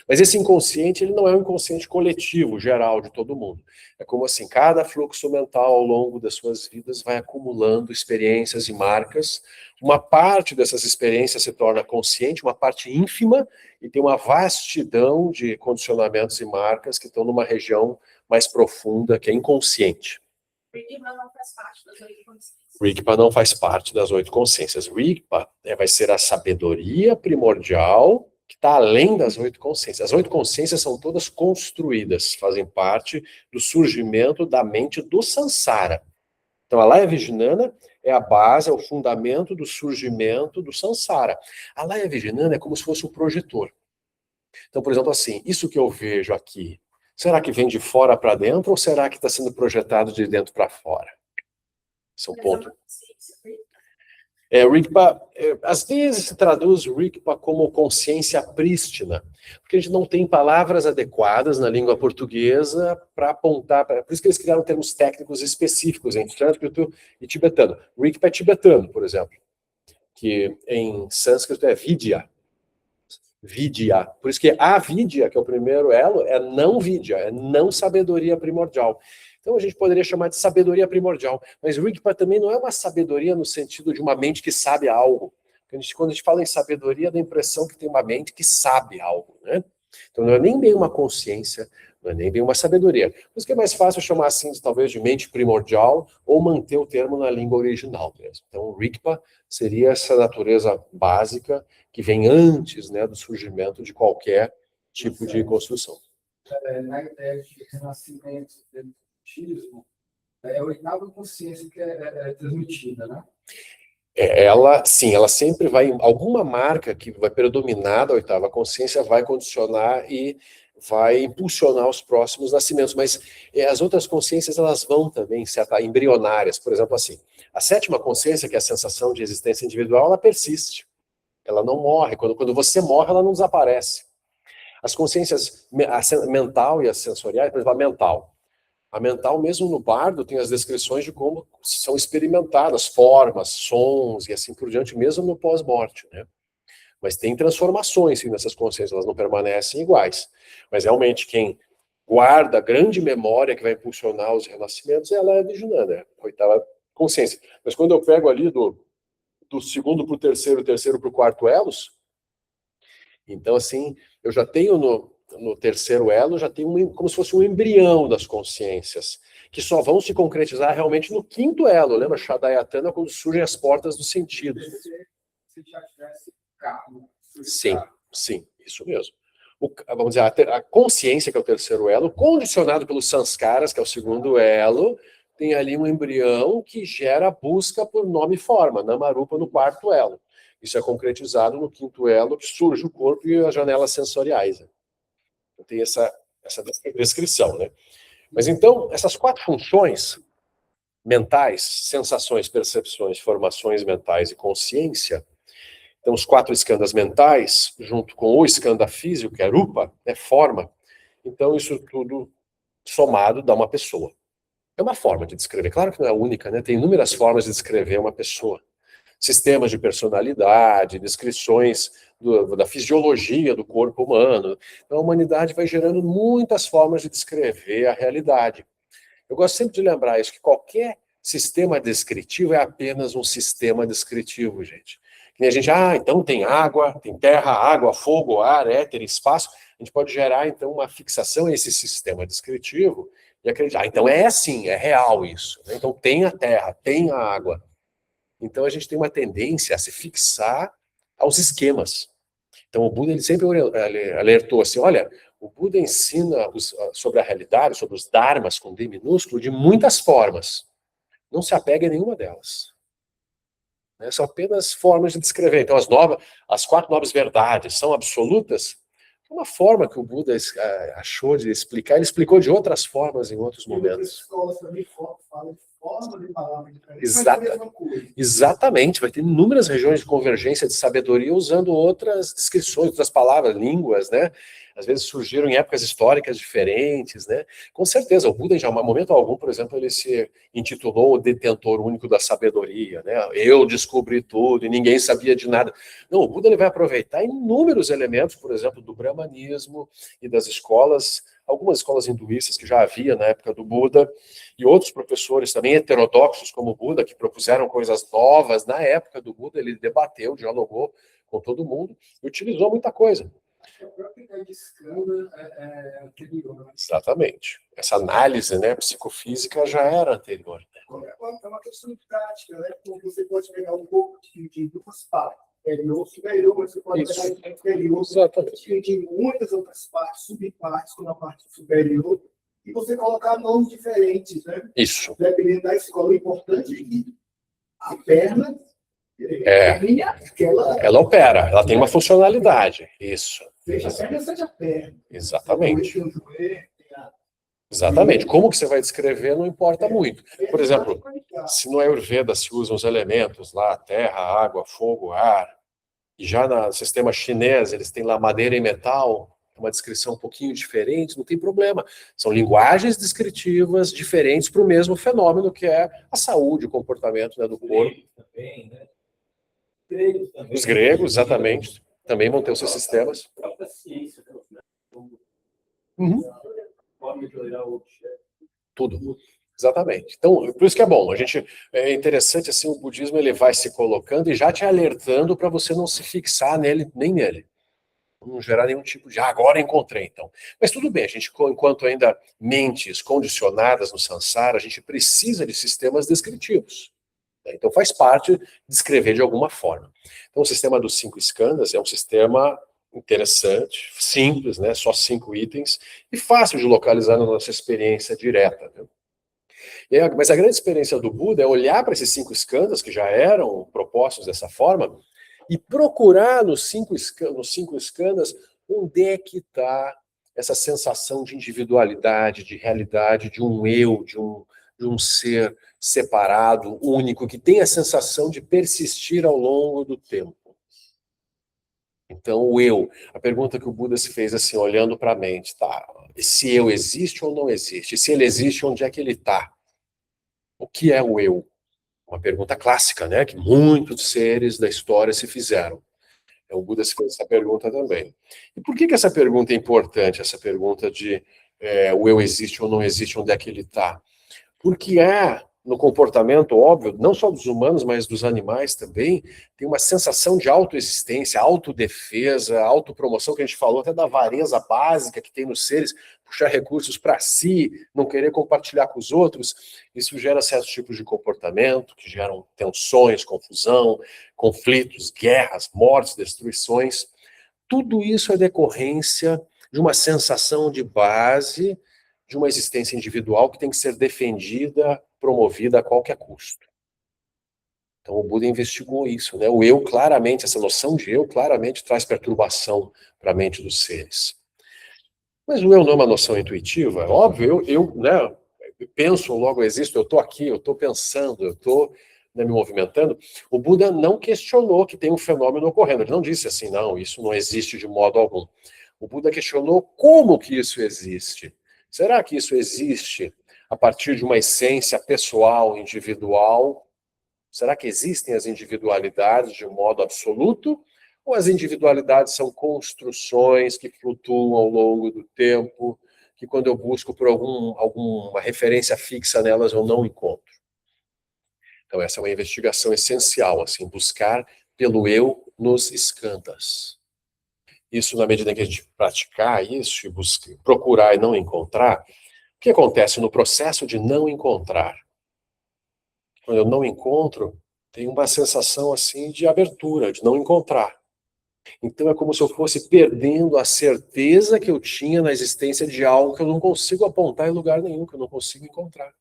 Mas esse inconsciente, ele não é um inconsciente coletivo, geral, de todo mundo. É como assim, cada fluxo mental ao longo das suas vidas vai acumulando experiências e marcas. Uma parte dessas experiências se torna consciente, uma parte ínfima, e tem uma vastidão de condicionamentos e marcas que estão numa região mais profunda, que é inconsciente. Rigpa não faz parte das 8 consciências. Rigpa não faz parte das 8 consciências. Rigpa vai ser a sabedoria primordial que está além das 8 consciências. As 8 consciências são todas construídas, fazem parte do surgimento da mente do Sansara. Então a Laya Vijnana é a base, é o fundamento do surgimento do Sansara. A Laya Vijnana é como se fosse um projetor. Então, por exemplo, assim, isso que eu vejo aqui, será que vem de fora para dentro ou será que está sendo projetado de dentro para fora? Esse é o ponto. Rigpa, às vezes se traduz Rigpa como consciência prístina, porque a gente não tem palavras adequadas na língua portuguesa para apontar, por isso que eles criaram termos técnicos específicos em sânscrito e tibetano. Rigpa é tibetano, por exemplo, que em sânscrito é vidya. Vidya. Por isso que a vidya, que é o primeiro elo, é não vidya, é não sabedoria primordial. Então a gente poderia chamar de sabedoria primordial, mas Rigpa também não é uma sabedoria no sentido de uma mente que sabe algo. Quando a gente fala em sabedoria, dá a impressão que tem uma mente que sabe algo, né? Então não é nem bem uma consciência, não é nem bem uma sabedoria. Por isso que é mais fácil chamar assim, talvez, de mente primordial, ou manter o termo na língua original mesmo. Então Rigpa seria essa natureza básica que vem antes, né, do surgimento de qualquer tipo de construção. Na ideia de renascimento do budismo, é a 8ª consciência que é transmitida, né? Ela, sim, ela sempre vai, alguma marca que vai predominar da 8ª consciência vai condicionar e vai impulsionar os próximos nascimentos, mas as outras consciências, elas vão também ser embrionárias, por exemplo assim, a 7ª consciência, que é a sensação de existência individual, ela persiste, ela não morre, quando você morre, ela não desaparece. As consciências, a mental e as sensoriais, por exemplo, a mental, mesmo no bardo, tem as descrições de como são experimentadas formas, sons e assim por diante, mesmo no pós-morte, né? Mas tem transformações sim, nessas consciências, elas não permanecem iguais. Mas realmente quem guarda a grande memória que vai impulsionar os renascimentos, ela é a Vijnana, né? A 8ª consciência. Mas quando eu pego ali do segundo para o terceiro para o quarto elos, então assim, eu já tenho no terceiro elo, já tem como se fosse um embrião das consciências, que só vão se concretizar realmente no 5º elo. Lembra Shadayatana, quando surgem as portas do sentido? Se já tivesse carro. Sim, isso mesmo. Vamos dizer, a consciência, que é o terceiro elo, condicionado pelos sanskaras, que é o 2º elo, tem ali um embrião que gera a busca por nome e forma, Namarupa no 4º elo. Isso é concretizado no quinto elo, que surge o corpo e as janelas sensoriais. Né? Então, tem essa descrição, né? Mas então, essas 4 funções mentais, sensações, percepções, formações mentais e consciência, então os 4 skandhas mentais, junto com o skandha físico, que é rupa, é forma, então isso tudo somado dá uma pessoa. É uma forma de descrever, claro que não é a única, né? Tem inúmeras formas de descrever uma pessoa. Sistemas de personalidade, descrições da fisiologia do corpo humano. Então, a humanidade vai gerando muitas formas de descrever a realidade. Eu gosto sempre de lembrar isso, que qualquer sistema descritivo é apenas um sistema descritivo, gente. Que nem a gente, então tem água, tem terra, água, fogo, ar, éter, espaço. A gente pode gerar, então, uma fixação a esse sistema descritivo e acreditar, então é assim, é real isso. Então tem a terra, tem a água. Então a gente tem uma tendência a se fixar aos esquemas. Então o Buda ele sempre alertou assim, olha, o Buda ensina sobre a realidade, sobre os dharmas com D minúsculo, de muitas formas. Não se apega a nenhuma delas. Né? São apenas formas de descrever. Então as 4 nobres verdades são absolutas? Uma forma que o Buda achou de explicar, ele explicou de outras formas em outros momentos. Exatamente, vai ter inúmeras regiões de convergência de sabedoria usando outras descrições, outras palavras, línguas, né? Às vezes surgiram em épocas históricas diferentes, né? Com certeza, o Buda, em momento algum, por exemplo, ele se intitulou o detentor único da sabedoria, né? Eu descobri tudo e ninguém sabia de nada. Não, o Buda ele vai aproveitar inúmeros elementos, por exemplo, do brahmanismo e das escolas, algumas escolas hinduístas que já havia na época do Buda, e outros professores também heterodoxos como o Buda, que propuseram coisas novas na época do Buda, ele debateu, dialogou com todo mundo e utilizou muita coisa. A própria ideia de skandha é anterior. Né? Exatamente. Essa análise, né, psicofísica já era anterior. Né? É uma questão de prática, né? Porque você pode pegar um pouco de 2 partes, superior, superior, mas você pode pegar inferior, dividir em muitas outras partes, subpartes, como a parte superior, e você colocar nomes diferentes, né? Isso. Dependendo da escola, o importante é que a perna ela opera, ela tem uma funcionalidade. Isso. Seja a perna, seja a perna. Exatamente. Exatamente. Como que você vai descrever não importa muito. Por exemplo, se no Ayurveda se usam os elementos lá, terra, água, fogo, ar, e já no sistema chinês eles têm lá madeira e metal, uma descrição um pouquinho diferente, não tem problema. São linguagens descritivas diferentes para o mesmo fenômeno que é a saúde, o comportamento, né, do corpo. Também, né? Os gregos, exatamente, também vão ter os seus sistemas. A própria ciência, né? Uhum. Forma de olhar o objeto. Tudo. Exatamente. Então, por isso que é bom. É interessante assim, o budismo ele vai se colocando e já te alertando para você não se fixar nele, nem nele. Não gerar nenhum tipo de, agora encontrei, então. Mas tudo bem, a gente, enquanto ainda mentes condicionadas no samsara, a gente precisa de sistemas descritivos. Então faz parte de descrever de alguma forma. Então o sistema dos 5 skandhas é um sistema interessante, simples, né? Só 5 itens, e fácil de localizar na nossa experiência direta. Né? Mas a grande experiência do Buda é olhar para esses 5 skandhas, que já eram propostos dessa forma, e procurar nos 5 skandhas onde é que está essa sensação de individualidade, de realidade, de um eu, de um ser separado, único, que tem a sensação de persistir ao longo do tempo. Então, o eu, a pergunta que o Buda se fez assim, olhando para a mente, tá? Esse eu existe ou não existe? Se ele existe, onde é que ele está? O que é o eu? Uma pergunta clássica, né? Que muitos seres da história se fizeram. O Buda se fez essa pergunta também. E por que essa pergunta é importante? Essa pergunta de o eu existe ou não existe, onde é que ele está? Porque no comportamento, óbvio, não só dos humanos, mas dos animais também, tem uma sensação de autoexistência, autodefesa, autopromoção, que a gente falou até da avareza básica que tem nos seres, puxar recursos para si, não querer compartilhar com os outros. Isso gera certos tipos de comportamento, que geram tensões, confusão, conflitos, guerras, mortes, destruições. Tudo isso é decorrência de uma sensação de base de uma existência individual que tem que ser defendida, promovida a qualquer custo. Então o Buda investigou isso, né? O eu claramente, essa noção de eu claramente traz perturbação para a mente dos seres. Mas o eu não é uma noção intuitiva? Óbvio, né, eu penso, logo existo, eu estou aqui, eu estou pensando, eu estou, né, me movimentando. O Buda não questionou que tem um fenômeno ocorrendo. Ele não disse assim, não, isso não existe de modo algum. O Buda questionou como que isso existe. Será que isso existe a partir de uma essência pessoal, individual? Será que existem as individualidades de modo absoluto? Ou as individualidades são construções que flutuam ao longo do tempo, que quando eu busco por alguma referência fixa nelas eu não encontro? Então essa é uma investigação essencial, assim, buscar pelo eu nos skandhas. Isso, na medida em que a gente praticar isso e procurar e não encontrar, o que acontece no processo de não encontrar? Quando eu não encontro, tem uma sensação assim de abertura, de não encontrar. Então é como se eu fosse perdendo a certeza que eu tinha na existência de algo que eu não consigo apontar em lugar nenhum, que eu não consigo encontrar.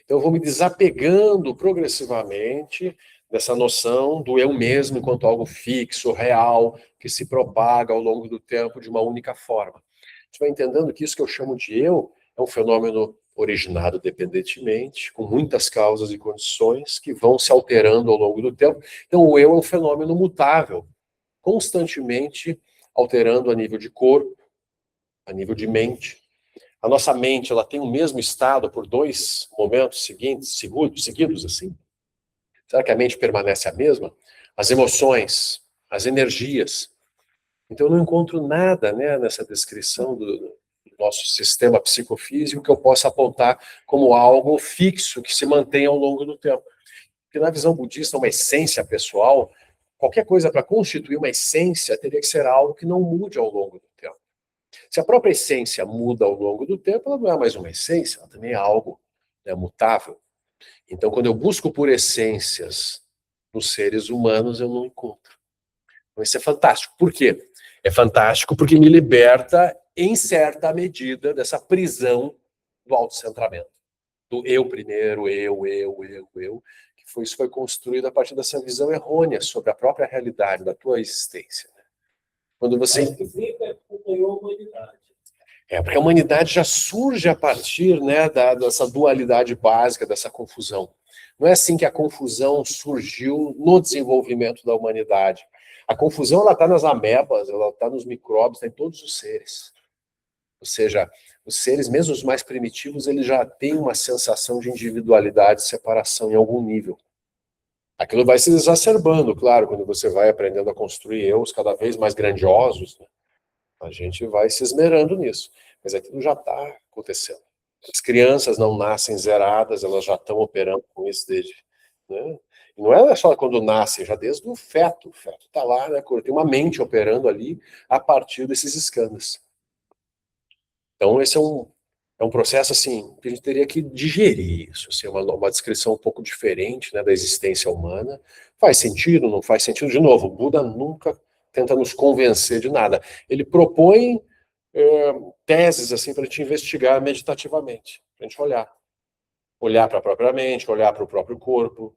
Então eu vou me desapegando progressivamente dessa noção do eu mesmo enquanto algo fixo, real, que se propaga ao longo do tempo de uma única forma. A gente vai entendendo que isso que eu chamo de eu é um fenômeno originado dependentemente, com muitas causas e condições que vão se alterando ao longo do tempo. Então o eu é um fenômeno mutável, constantemente alterando a nível de corpo, a nível de mente. A nossa mente, ela tem o mesmo estado por 2 momentos seguidos, assim? Será que a mente permanece a mesma? As emoções, as energias. Então eu não encontro nada, né, nessa descrição do nosso sistema psicofísico que eu possa apontar como algo fixo que se mantém ao longo do tempo. Porque na visão budista, uma essência pessoal, qualquer coisa para constituir uma essência teria que ser algo que não mude ao longo do tempo. Se a própria essência muda ao longo do tempo, ela não é mais uma essência, ela também é algo, né, mutável. Então, quando eu busco por essências nos seres humanos, eu não encontro. Então, isso é fantástico. Por quê? É fantástico porque me liberta, em certa medida, dessa prisão do autocentramento. Do eu primeiro, eu. Isso foi construído a partir dessa visão errônea sobre a própria realidade da tua existência. Quando você... Mas que sempre acompanhou a humanidade. Porque a humanidade já surge a partir, né, dessa dualidade básica, dessa confusão. Não é assim que a confusão surgiu no desenvolvimento da humanidade. A confusão, ela está nas amebas, ela está nos micróbios, está em todos os seres. Ou seja, os seres, mesmo os mais primitivos, eles já têm uma sensação de individualidade, separação em algum nível. Aquilo vai se exacerbando, claro, quando você vai aprendendo a construir eus cada vez mais grandiosos, né? A gente vai se esmerando nisso. Mas aquilo já está acontecendo. As crianças não nascem zeradas, elas já estão operando com isso desde... Né? E não é só quando nascem, já desde o feto. O feto está lá, né? Tem uma mente operando ali a partir desses escândalos. Então esse é um processo assim, que a gente teria que digerir isso, assim, uma descrição um pouco diferente, né, da existência humana. Faz sentido, não faz sentido? De novo, o Buda nunca tenta nos convencer de nada. Ele propõe teses assim para a gente investigar meditativamente, para a gente olhar para a própria mente, olhar para o próprio corpo.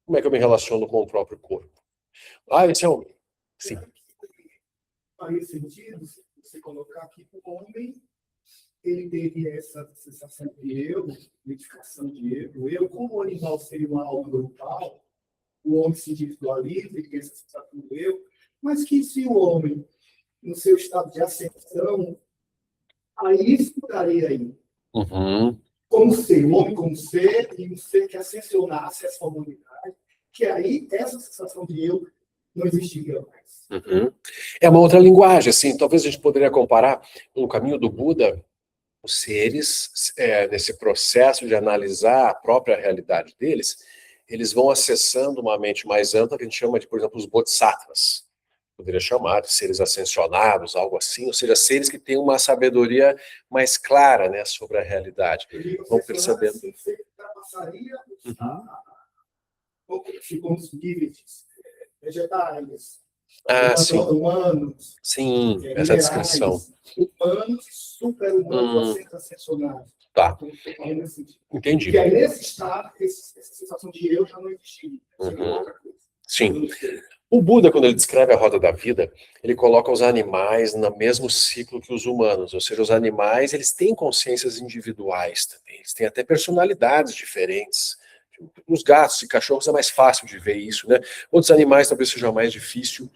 Como é que eu me relaciono com o próprio corpo? Esse é um... Sim. Faz sentido você colocar que o homem ele teve essa sensação de eu, identificação de eu. Eu, como o animal seria uma alma grupal, o homem se individualiza, ele tem essa sensação do eu, mas que se o homem, no seu estado de ascensão, aí estudaria aí. Uhum. Como ser, o homem como ser, e um ser que ascensionasse essa humanidade, que aí essa sensação de eu não existiria mais. Uhum. É uma outra linguagem, assim, talvez a gente poderia comparar no caminho do Buda, os seres, nesse processo de analisar a própria realidade deles, eles vão acessando uma mente mais ampla, que a gente chama de, por exemplo, os bodhisattvas. Poderia chamar de seres ascensionados, algo assim, ou seja, seres que têm uma sabedoria mais clara, né, sobre a realidade. Vão percebendo. Você ultrapassaria os níveis vegetais, Sim. humanos, sim, essa descrição. Humanos, super-humanos, ascensionados. Tá, É nesse sentido. entendi. Porque aí, nesse estado, essa sensação de eu já não existia. Seria Uhum. outra coisa. Sim. O Buda, quando ele descreve a roda da vida, ele coloca os animais no mesmo ciclo que os humanos, ou seja, os animais, eles têm consciências individuais também, eles têm até personalidades diferentes. Os gatos e cachorros é mais fácil de ver isso, né? Outros animais talvez seja mais difícil,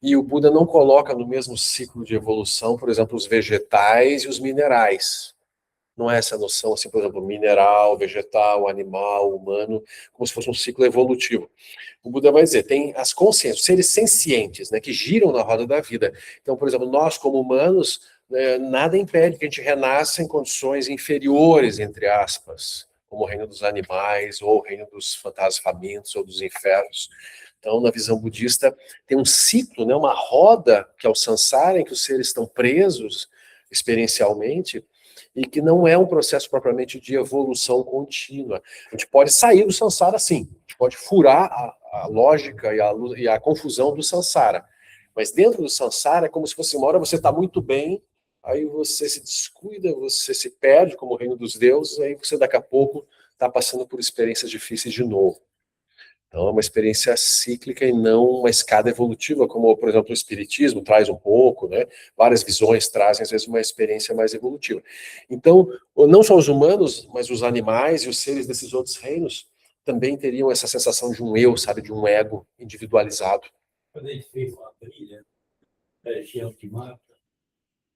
e o Buda não coloca no mesmo ciclo de evolução, por exemplo, os vegetais e os minerais. Não é essa noção, assim, por exemplo, mineral, vegetal, animal, humano, como se fosse um ciclo evolutivo. O Buda vai dizer, tem as consciências, seres sencientes, né, que giram na roda da vida. Então, por exemplo, nós como humanos, nada impede que a gente renasça em condições inferiores, entre aspas, como o reino dos animais, ou o reino dos fantasmas famintos, ou dos infernos. Então, na visão budista, tem um ciclo, né, uma roda, que é o samsara, em que os seres estão presos experiencialmente, e que não é um processo propriamente de evolução contínua. A gente pode sair do samsara, sim. A gente pode furar a lógica e a confusão do samsara. Mas dentro do samsara é como se fosse uma hora você está muito bem, aí você se descuida, você se perde como o reino dos deuses, aí você daqui a pouco está passando por experiências difíceis de novo. Então é uma experiência cíclica e não uma escada evolutiva, como, por exemplo, o espiritismo traz um pouco, né? Várias visões trazem, às vezes, uma experiência mais evolutiva. Então, não só os humanos, mas os animais e os seres desses outros reinos também teriam essa sensação de um eu, sabe? De um ego individualizado. Quando a gente fez uma trilha, região de mata,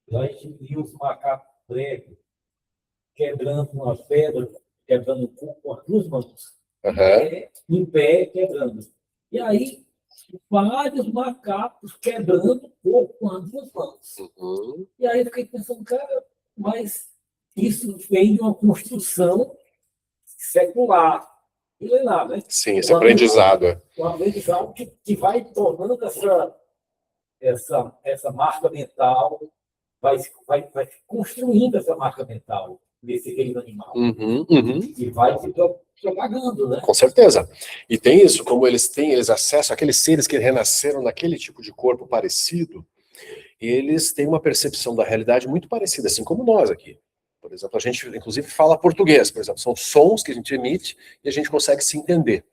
lá a gente viu os macacos pregos quebrando uma pedra, quebrando o corpo com as duas mãos. Uhum. Em pé, quebrando. E aí, vários macacos quebrando o corpo com as duas mãos. Uhum. E aí eu fiquei pensando, cara, mas isso vem de uma construção secular, milenar, né? Sim, esse aprendizado. Um aprendizado que vai tornando essa marca mental, vai construindo essa marca mental desse reino animal. Uhum, uhum. E vai se propagando, né? Com certeza. E tem isso, como eles acessam aqueles seres que renasceram naquele tipo de corpo parecido, eles têm uma percepção da realidade muito parecida, assim como nós aqui. Por exemplo, a gente, inclusive, fala português, por exemplo, são sons que a gente emite e a gente consegue se entender.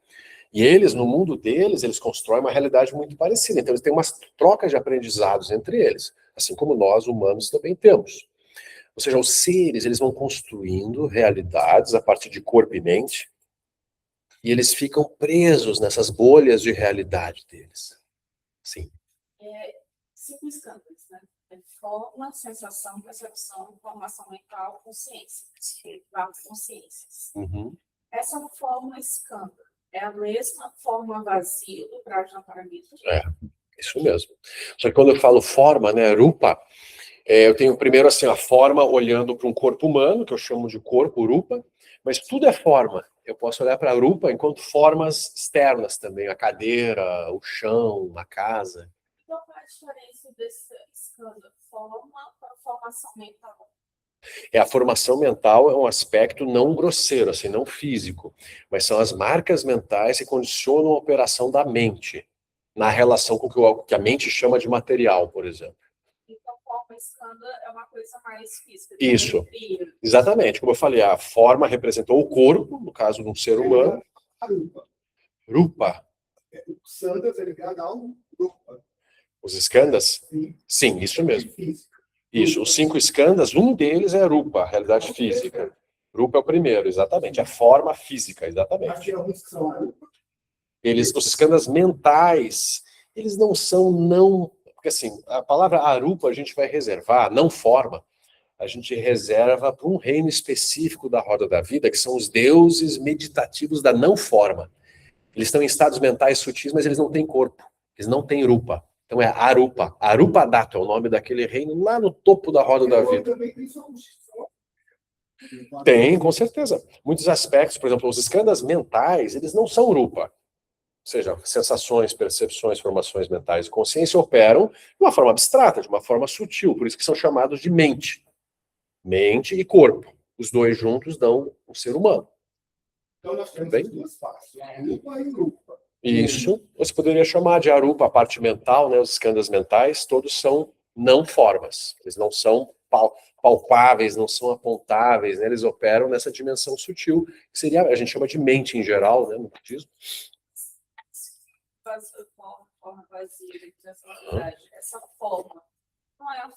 E eles, no mundo deles, eles constroem uma realidade muito parecida. Então, eles têm umas trocas de aprendizados entre eles, assim como nós, humanos, também temos. Ou seja, os seres, eles vão construindo realidades a partir de corpo e mente, e eles ficam presos nessas bolhas de realidade deles. Sim. 5 escândalos, né? Forma, sensação, percepção, formação mental, consciência. 4 consciências. Uhum. Essa forma escândalo é a mesma forma vazio do Prajnaparamita? É, isso mesmo. Só que quando eu falo forma, né, rupa, eu tenho primeiro assim a forma olhando para um corpo humano, que eu chamo de corpo, rupa, mas tudo é forma. Eu posso olhar para a rupa enquanto formas externas também, a cadeira, o chão, a casa. Então, qual é a diferença desse escândalo? Forma para formação mental? A formação mental é um aspecto não grosseiro, assim, não físico, mas são as marcas mentais que condicionam a operação da mente, na relação com o que a mente chama de material, por exemplo. Então, forma escândalo é uma coisa mais física. Isso, exatamente. Como eu falei, a forma representou o corpo, no caso de um ser humano. Rupa. O Sandas é ligado ao Rupa. Os skandhas? Sim, isso mesmo. Isso, os 5 skandhas, um deles é Rupa, a realidade física. Rupa é o primeiro, exatamente. A forma física, exatamente. Os skandhas mentais, eles não são porque assim, a palavra arupa a gente vai reservar, não forma, a gente reserva para um reino específico da roda da vida, que são os deuses meditativos da não forma. Eles estão em estados mentais sutis, mas eles não têm corpo, eles não têm rupa. Então é arupa. Arupadatta é o nome daquele reino lá no topo da roda da vida. Tem, com certeza. Muitos aspectos, por exemplo, os skandhas mentais, eles não são rupa. Ou seja, sensações, percepções, formações mentais e consciência operam de uma forma abstrata, de uma forma sutil, por isso que são chamados de mente. Mente e corpo. Os dois juntos dão um ser humano. Então nós temos 2 partes, a Rupa e o Rupa. Isso, você poderia chamar de arupa, a parte mental, né, os skandhas mentais, todos são não formas. Eles não são palpáveis, não são apontáveis, né? Eles operam nessa dimensão sutil, que seria, a gente chama de mente em geral, né, no budismo. Forma vazia de intencionalidade. Essa forma não é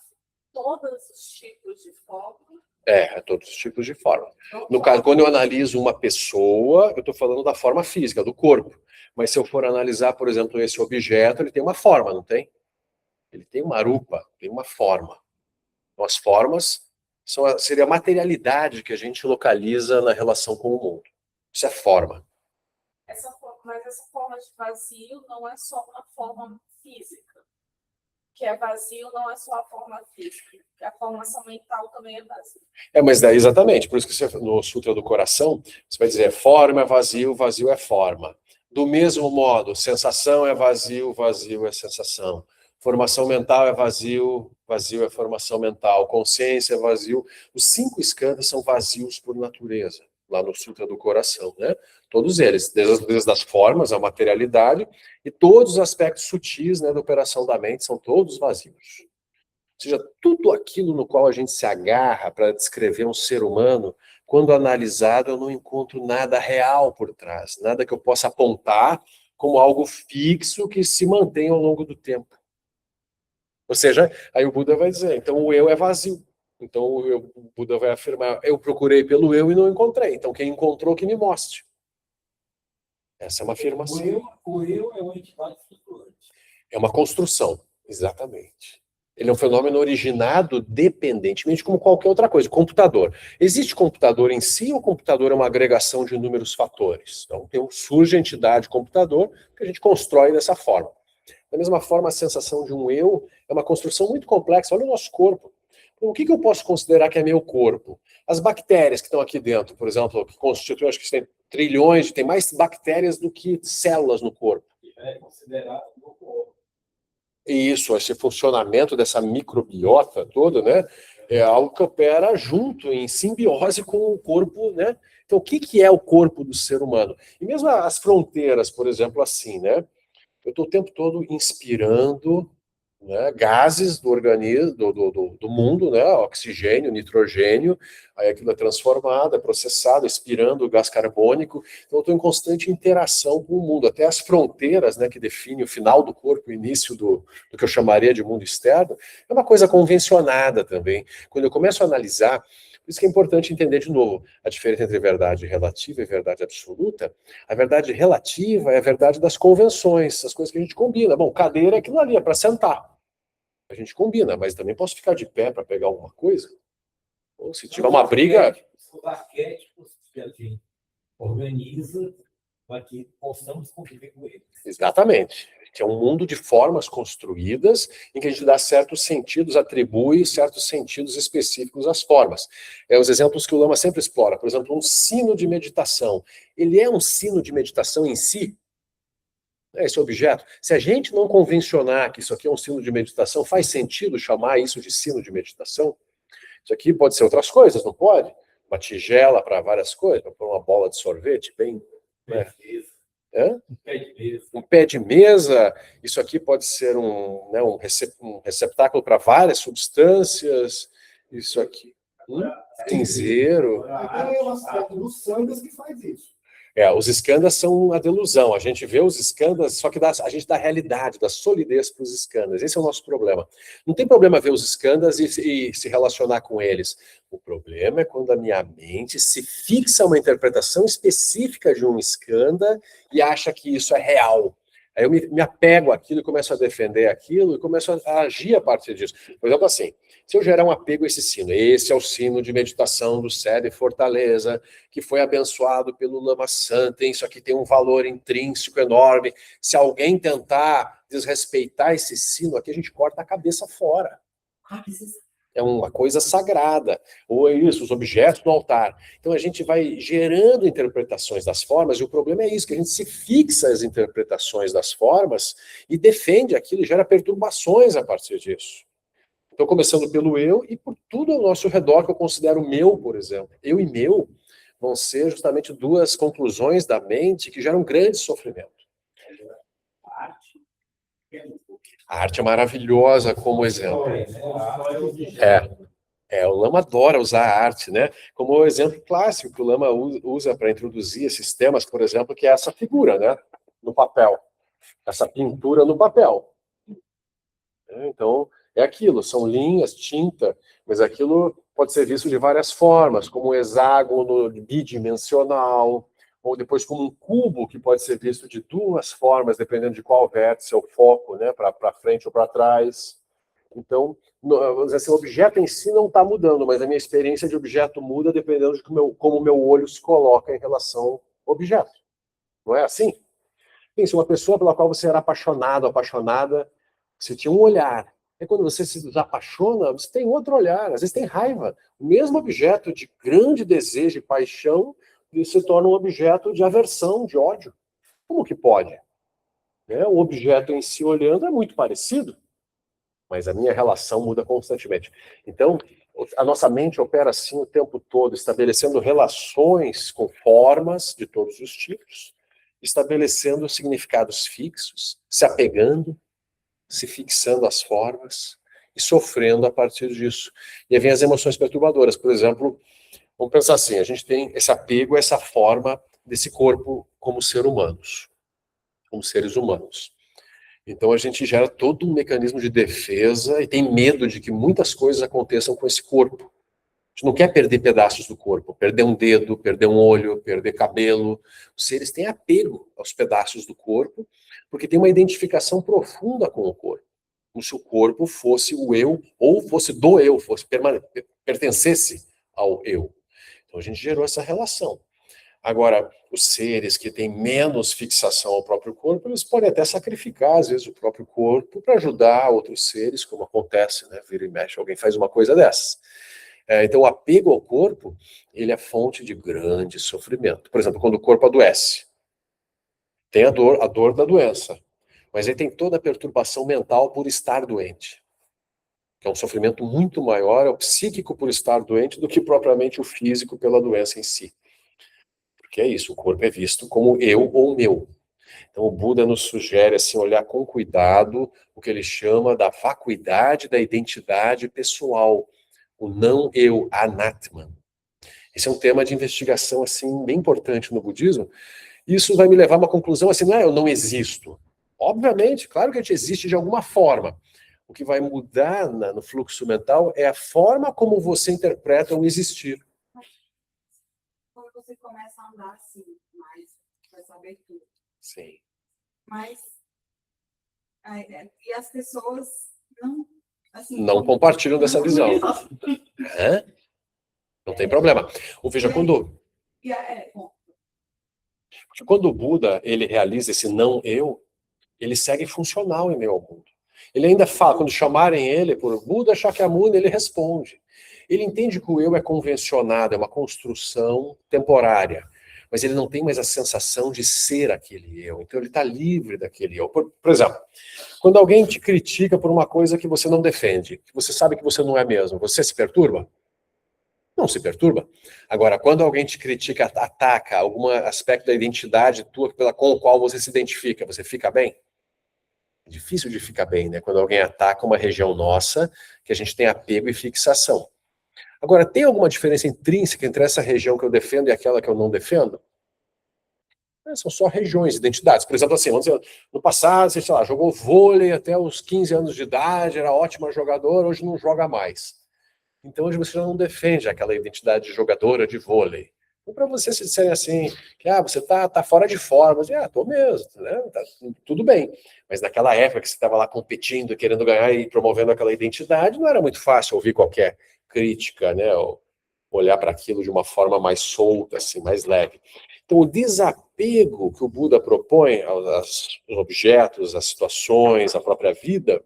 todos os tipos de forma? É todos os tipos de forma. No caso, quando eu analiso uma pessoa, eu estou falando da forma física, do corpo. Mas se eu for analisar, por exemplo, esse objeto, ele tem uma forma, não tem? Ele tem uma arupa, tem uma forma. Então, as formas seria a materialidade que a gente localiza na relação com o mundo. Isso é forma. Mas essa forma de vazio não é só uma forma física. Que é vazio não é só a forma física. Que a formação mental também é vazia. Mas daí exatamente, por isso que no Sutra do Coração, você vai dizer, forma é vazio, vazio é forma. Do mesmo modo, sensação é vazio, vazio é sensação. Formação mental é vazio, vazio é formação mental. Consciência é vazio. Os 5 skandhas são vazios por natureza, lá no Sutra do Coração, né? Todos eles, desde as formas, a materialidade, e todos os aspectos sutis, né, da operação da mente, são todos vazios. Ou seja, tudo aquilo no qual a gente se agarra para descrever um ser humano, quando analisado, eu não encontro nada real por trás, nada que eu possa apontar como algo fixo que se mantém ao longo do tempo. Ou seja, aí o Buda vai dizer, então o eu é vazio. Então o Buda vai afirmar, eu procurei pelo eu e não encontrei. Então quem encontrou que me mostre. Essa é uma afirmação. O eu é uma entidade flutuante. É uma construção, exatamente. Ele é um fenômeno originado dependentemente como qualquer outra coisa. Computador. Existe computador em si ou o computador é uma agregação de inúmeros fatores? Então surge a entidade computador que a gente constrói dessa forma. Da mesma forma, a sensação de um eu é uma construção muito complexa. Olha o nosso corpo. O que eu posso considerar que é meu corpo? As bactérias que estão aqui dentro, por exemplo, que constituem, acho que tem trilhões, tem mais bactérias do que células no corpo. É considerado um corpo. E isso, esse funcionamento dessa microbiota toda, né, é algo que opera junto, em simbiose com o corpo, né? Então, o que é o corpo do ser humano? E mesmo as fronteiras, por exemplo, assim, né? Eu estou o tempo todo inspirando, né, gases do organismo, do mundo, né, oxigênio, nitrogênio, aí aquilo é transformado, é processado, expirando o gás carbônico. Então eu estou em constante interação com o mundo, até as fronteiras, né, que definem o final do corpo, o início do que eu chamaria de mundo externo, é uma coisa convencionada também. Quando eu começo a analisar, por isso que é importante entender de novo a diferença entre verdade relativa e verdade absoluta. A verdade relativa é a verdade das convenções, as coisas que a gente combina. Bom, cadeira é aquilo ali, é para sentar. A gente combina, mas também posso ficar de pé para pegar alguma coisa. Ou se tiver uma briga... São arquétipos que a gente organiza para que possamos conviver com eles. Exatamente. Que é um mundo de formas construídas em que a gente dá certos sentidos, atribui certos sentidos específicos às formas. Os exemplos que o Lama sempre explora. Por exemplo, um sino de meditação. Ele é um sino de meditação em si? Esse objeto. Se a gente não convencionar que isso aqui é um sino de meditação, faz sentido chamar isso de sino de meditação? Isso aqui pode ser outras coisas, não pode? Uma tigela para várias coisas, para pôr uma bola de sorvete, bem... Né? Um pé de mesa. Um pé de mesa, isso aqui pode ser um receptáculo para várias substâncias, isso aqui. Cinzeiro. É o aspecto dos sangas que faz isso. Os skandhas são a delusão. A gente vê os skandhas, só que a gente dá realidade, dá solidez para os skandhas. Esse é o nosso problema. Não tem problema ver os skandhas e se relacionar com eles. O problema é quando a minha mente se fixa uma interpretação específica de um skandha e acha que isso é real. Aí eu me apego àquilo e começo a defender aquilo e começo a agir a partir disso. Por exemplo, assim, se eu gerar um apego a esse sino, esse é o sino de meditação do Sede Fortaleza, que foi abençoado pelo Lama Santa, isso aqui tem um valor intrínseco enorme. Se alguém tentar desrespeitar esse sino aqui, a gente corta a cabeça fora. É uma coisa sagrada, ou é isso, os objetos no altar. Então a gente vai gerando interpretações das formas, e o problema é isso, que a gente se fixa as interpretações das formas e defende aquilo e gera perturbações a partir disso. Então começando pelo eu e por tudo ao nosso redor que eu considero meu, por exemplo. Eu e meu vão ser justamente duas conclusões da mente que geram grande sofrimento. A arte é maravilhosa como exemplo. O Lama adora usar a arte, né? Como o exemplo clássico que o Lama usa para introduzir esses temas, por exemplo, que é essa figura, né? No papel. Essa pintura no papel. Então, é aquilo, são linhas, tinta, mas aquilo pode ser visto de várias formas, como um hexágono bidimensional, ou depois como um cubo, que pode ser visto de duas formas, dependendo de qual vértice é o foco, né? Para frente ou para trás. Então, vamos dizer assim, o objeto em si não está mudando, mas a minha experiência de objeto muda dependendo de como o meu olho se coloca em relação ao objeto. Não é assim? Pense, uma pessoa pela qual você era apaixonado, apaixonada, você tinha um olhar. E quando você se desapaixona, você tem outro olhar, às vezes tem raiva. O mesmo objeto de grande desejo e paixão se torna um objeto de aversão, de ódio. Como que pode? O objeto em si olhando é muito parecido, mas a minha relação muda constantemente. Então, a nossa mente opera assim o tempo todo, estabelecendo relações com formas de todos os tipos, estabelecendo significados fixos, se apegando, se fixando às formas e sofrendo a partir disso. E aí vem as emoções perturbadoras. Por exemplo, vamos pensar assim, a gente tem esse apego a essa forma desse corpo como ser humanos, como seres humanos. Então a gente gera todo um mecanismo de defesa e tem medo de que muitas coisas aconteçam com esse corpo. A gente não quer perder pedaços do corpo, perder um dedo, perder um olho, perder cabelo. Os seres têm apego aos pedaços do corpo, porque tem uma identificação profunda com o corpo. Como se o corpo fosse o eu, ou fosse do eu, pertencesse ao eu. Então a gente gerou essa relação. Agora, os seres que têm menos fixação ao próprio corpo, eles podem até sacrificar, às vezes, o próprio corpo para ajudar outros seres, como acontece, né? Vira e mexe, alguém faz uma coisa dessas. Então, o apego ao corpo, ele é fonte de grande sofrimento. Por exemplo, quando o corpo adoece, tem a dor da doença, mas aí tem toda a perturbação mental por estar doente, que é um sofrimento muito maior, é o psíquico por estar doente, do que propriamente o físico pela doença em si. Porque é isso, o corpo é visto como eu ou meu. Então o Buda nos sugere assim, olhar com cuidado o que ele chama da vacuidade da identidade pessoal, o não eu, anatman. Esse é um tema de investigação assim bem importante no budismo. Isso vai me levar a uma conclusão assim, não é eu não existo. Obviamente, claro que a gente existe de alguma forma. O que vai mudar no fluxo mental é a forma como você interpreta o existir. Quando você começa a andar assim, mais com essa abertura. Sim. Mas e as pessoas não, assim, não compartilham dessa visão. Não tem problema. Ou veja, quando o Buda ele realiza esse não eu, ele segue funcional em meio ao mundo. Ele ainda fala, quando chamarem ele por Buda Shakyamuni, ele responde. Ele entende que o eu é convencionado, é uma construção temporária, mas ele não tem mais a sensação de ser aquele eu. Então ele está livre daquele eu. Por exemplo, quando alguém te critica por uma coisa que você não defende, que você sabe que você não é mesmo, você se perturba? Não se perturba. Agora, quando alguém te critica, ataca algum aspecto da identidade tua com o qual você se identifica, você fica bem? É difícil de ficar bem, né? Quando alguém ataca uma região nossa, que a gente tem apego e fixação. Agora, tem alguma diferença intrínseca entre essa região que eu defendo e aquela que eu não defendo? São só regiões, identidades. Por exemplo, assim, vamos dizer, no passado, você, sei lá, jogou vôlei até os 15 anos de idade, era ótima jogadora, hoje não joga mais. Então hoje você já não defende aquela identidade de jogadora de vôlei. Ou para você se disserem assim, que você tá fora de forma, tô mesmo, né? Tá tudo bem. Mas naquela época que você estava lá competindo, querendo ganhar e promovendo aquela identidade, não era muito fácil ouvir qualquer crítica, né? Ou olhar para aquilo de uma forma mais solta, assim, mais leve. Então o desapego que o Buda propõe aos objetos, às situações, à própria vida,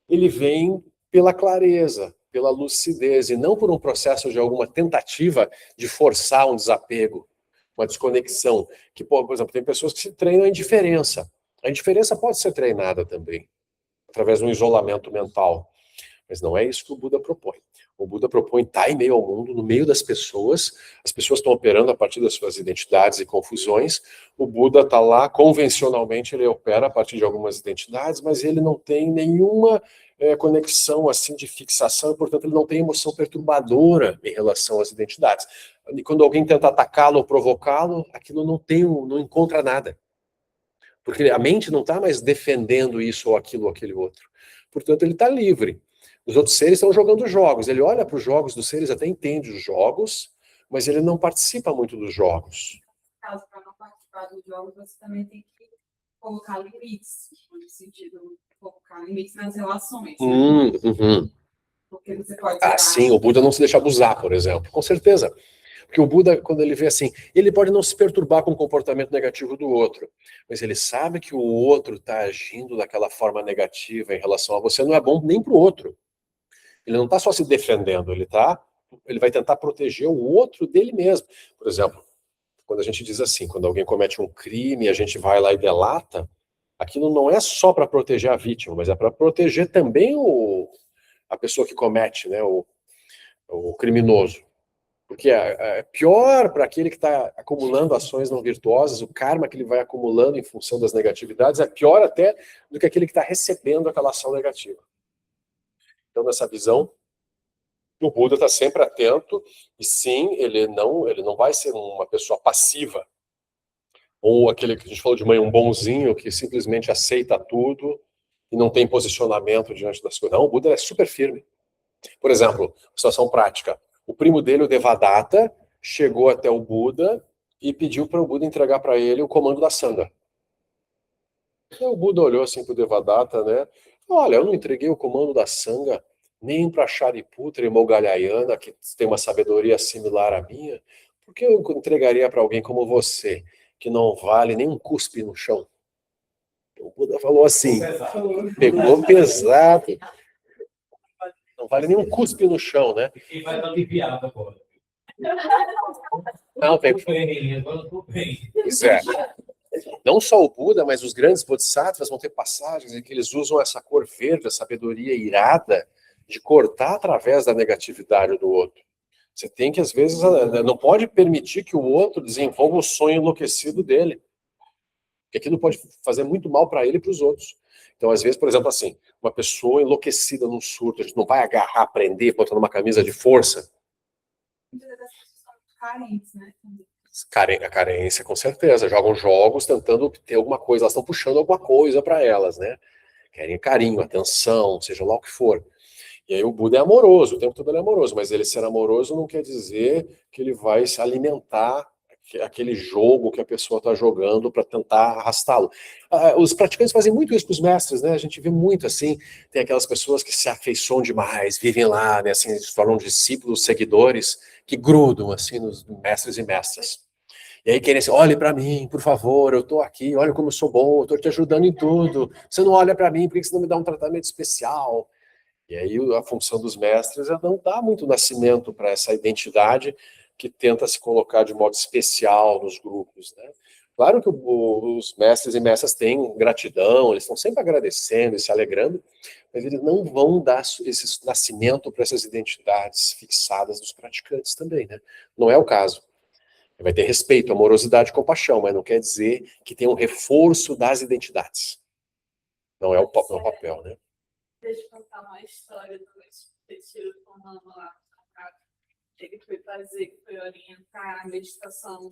ele vem pela clareza, pela lucidez, e não por um processo de alguma tentativa de forçar um desapego, uma desconexão. Que, por exemplo, tem pessoas que se treinam a indiferença. A indiferença pode ser treinada também, através de um isolamento mental. Mas não é isso que o Buda propõe. O Buda propõe estar em meio ao mundo, no meio das pessoas. As pessoas estão operando a partir das suas identidades e confusões. O Buda está lá, convencionalmente ele opera a partir de algumas identidades, mas ele não tem nenhuma conexão assim de fixação, e, portanto, ele não tem emoção perturbadora em relação às identidades. E quando alguém tenta atacá-lo ou provocá-lo, aquilo não encontra nada. Porque a mente não está mais defendendo isso ou aquilo ou aquele outro. Portanto, ele está livre. Os outros seres estão jogando jogos. Ele olha para os jogos dos seres, até entende os jogos, mas ele não participa muito dos jogos. Caso para não participar dos jogos, você também tem que colocar limites, no sentido de colocar limites nas relações. Uhum. Porque você pode Sim, o Buda não se deixa abusar, por exemplo. Com certeza. Porque o Buda, quando ele vê assim, ele pode não se perturbar com o comportamento negativo do outro, mas ele sabe que o outro está agindo daquela forma negativa em relação a você, não é bom nem para o outro. Ele não está só se defendendo, ele vai tentar proteger o outro dele mesmo. Por exemplo, quando a gente diz assim, quando alguém comete um crime, a gente vai lá e delata, aquilo não é só para proteger a vítima, mas é para proteger também a pessoa que comete, né, o criminoso. Porque é pior para aquele que está acumulando ações não virtuosas, o karma que ele vai acumulando em função das negatividades é pior até do que aquele que está recebendo aquela ação negativa. Então, nessa visão, o Buda está sempre atento, e sim, ele não vai ser uma pessoa passiva, ou aquele que a gente falou de manhã, um bonzinho que simplesmente aceita tudo e não tem posicionamento diante das coisas. Não, o Buda é super firme. Por exemplo, situação prática. O primo dele, o Devadatta, chegou até o Buda e pediu para o Buda entregar para ele o comando da Sangha. E o Buda olhou assim para o Devadatta, né? Olha, eu não entreguei o comando da Sangha nem para Shariputra e Moggallana, que tem uma sabedoria similar à minha. Por que eu entregaria para alguém como você, que não vale nem um cuspe no chão? O Buda falou assim, pegou pesado. Não vale nem um cuspe no chão, né? Fiquei mais aliviado agora. Não, tem. Agora eu tô bem. Pois é. Não só o Buda, mas os grandes bodhisattvas vão ter passagens em que eles usam essa cor verde, a sabedoria irada, de cortar através da negatividade do outro. Você tem que, às vezes, não pode permitir que o outro desenvolva o sonho enlouquecido dele. Porque aquilo pode fazer muito mal para ele e para os outros. Então, às vezes, por exemplo, assim, uma pessoa enlouquecida num surto, a gente não vai agarrar, prender, botar numa camisa de força. Muitas das pessoas são carentes, né? A carência, com certeza. Jogam jogos tentando obter alguma coisa. Elas estão puxando alguma coisa para elas, né? Querem carinho, atenção, seja lá o que for. E aí o Buda é amoroso, o tempo todo ele é amoroso, mas ele ser amoroso não quer dizer que ele vai se alimentar aquele jogo que a pessoa está jogando para tentar arrastá-lo. Os praticantes fazem muito isso com os mestres, né? A gente vê muito assim, tem aquelas pessoas que se afeiçoam demais, vivem lá, né? Assim, se tornam discípulos, seguidores, que grudam assim nos mestres e mestras. E aí querem assim, olhe para mim, por favor, eu estou aqui, olha como eu sou bom, eu estou te ajudando em tudo. Você não olha para mim, por que você não me dá um tratamento especial? E aí a função dos mestres é não dar muito nascimento para essa identidade que tenta se colocar de modo especial nos grupos, né? Claro que os mestres e mestras têm gratidão, eles estão sempre agradecendo e se alegrando, mas eles não vão dar esse nascimento para essas identidades fixadas dos praticantes também, né? Não é o caso. Vai ter respeito, amorosidade e compaixão, mas não quer dizer que tem um reforço das identidades. Não é o papel, né? Deixa eu contar uma história do meu retiro com o Mano lá. Ele foi orientar a meditação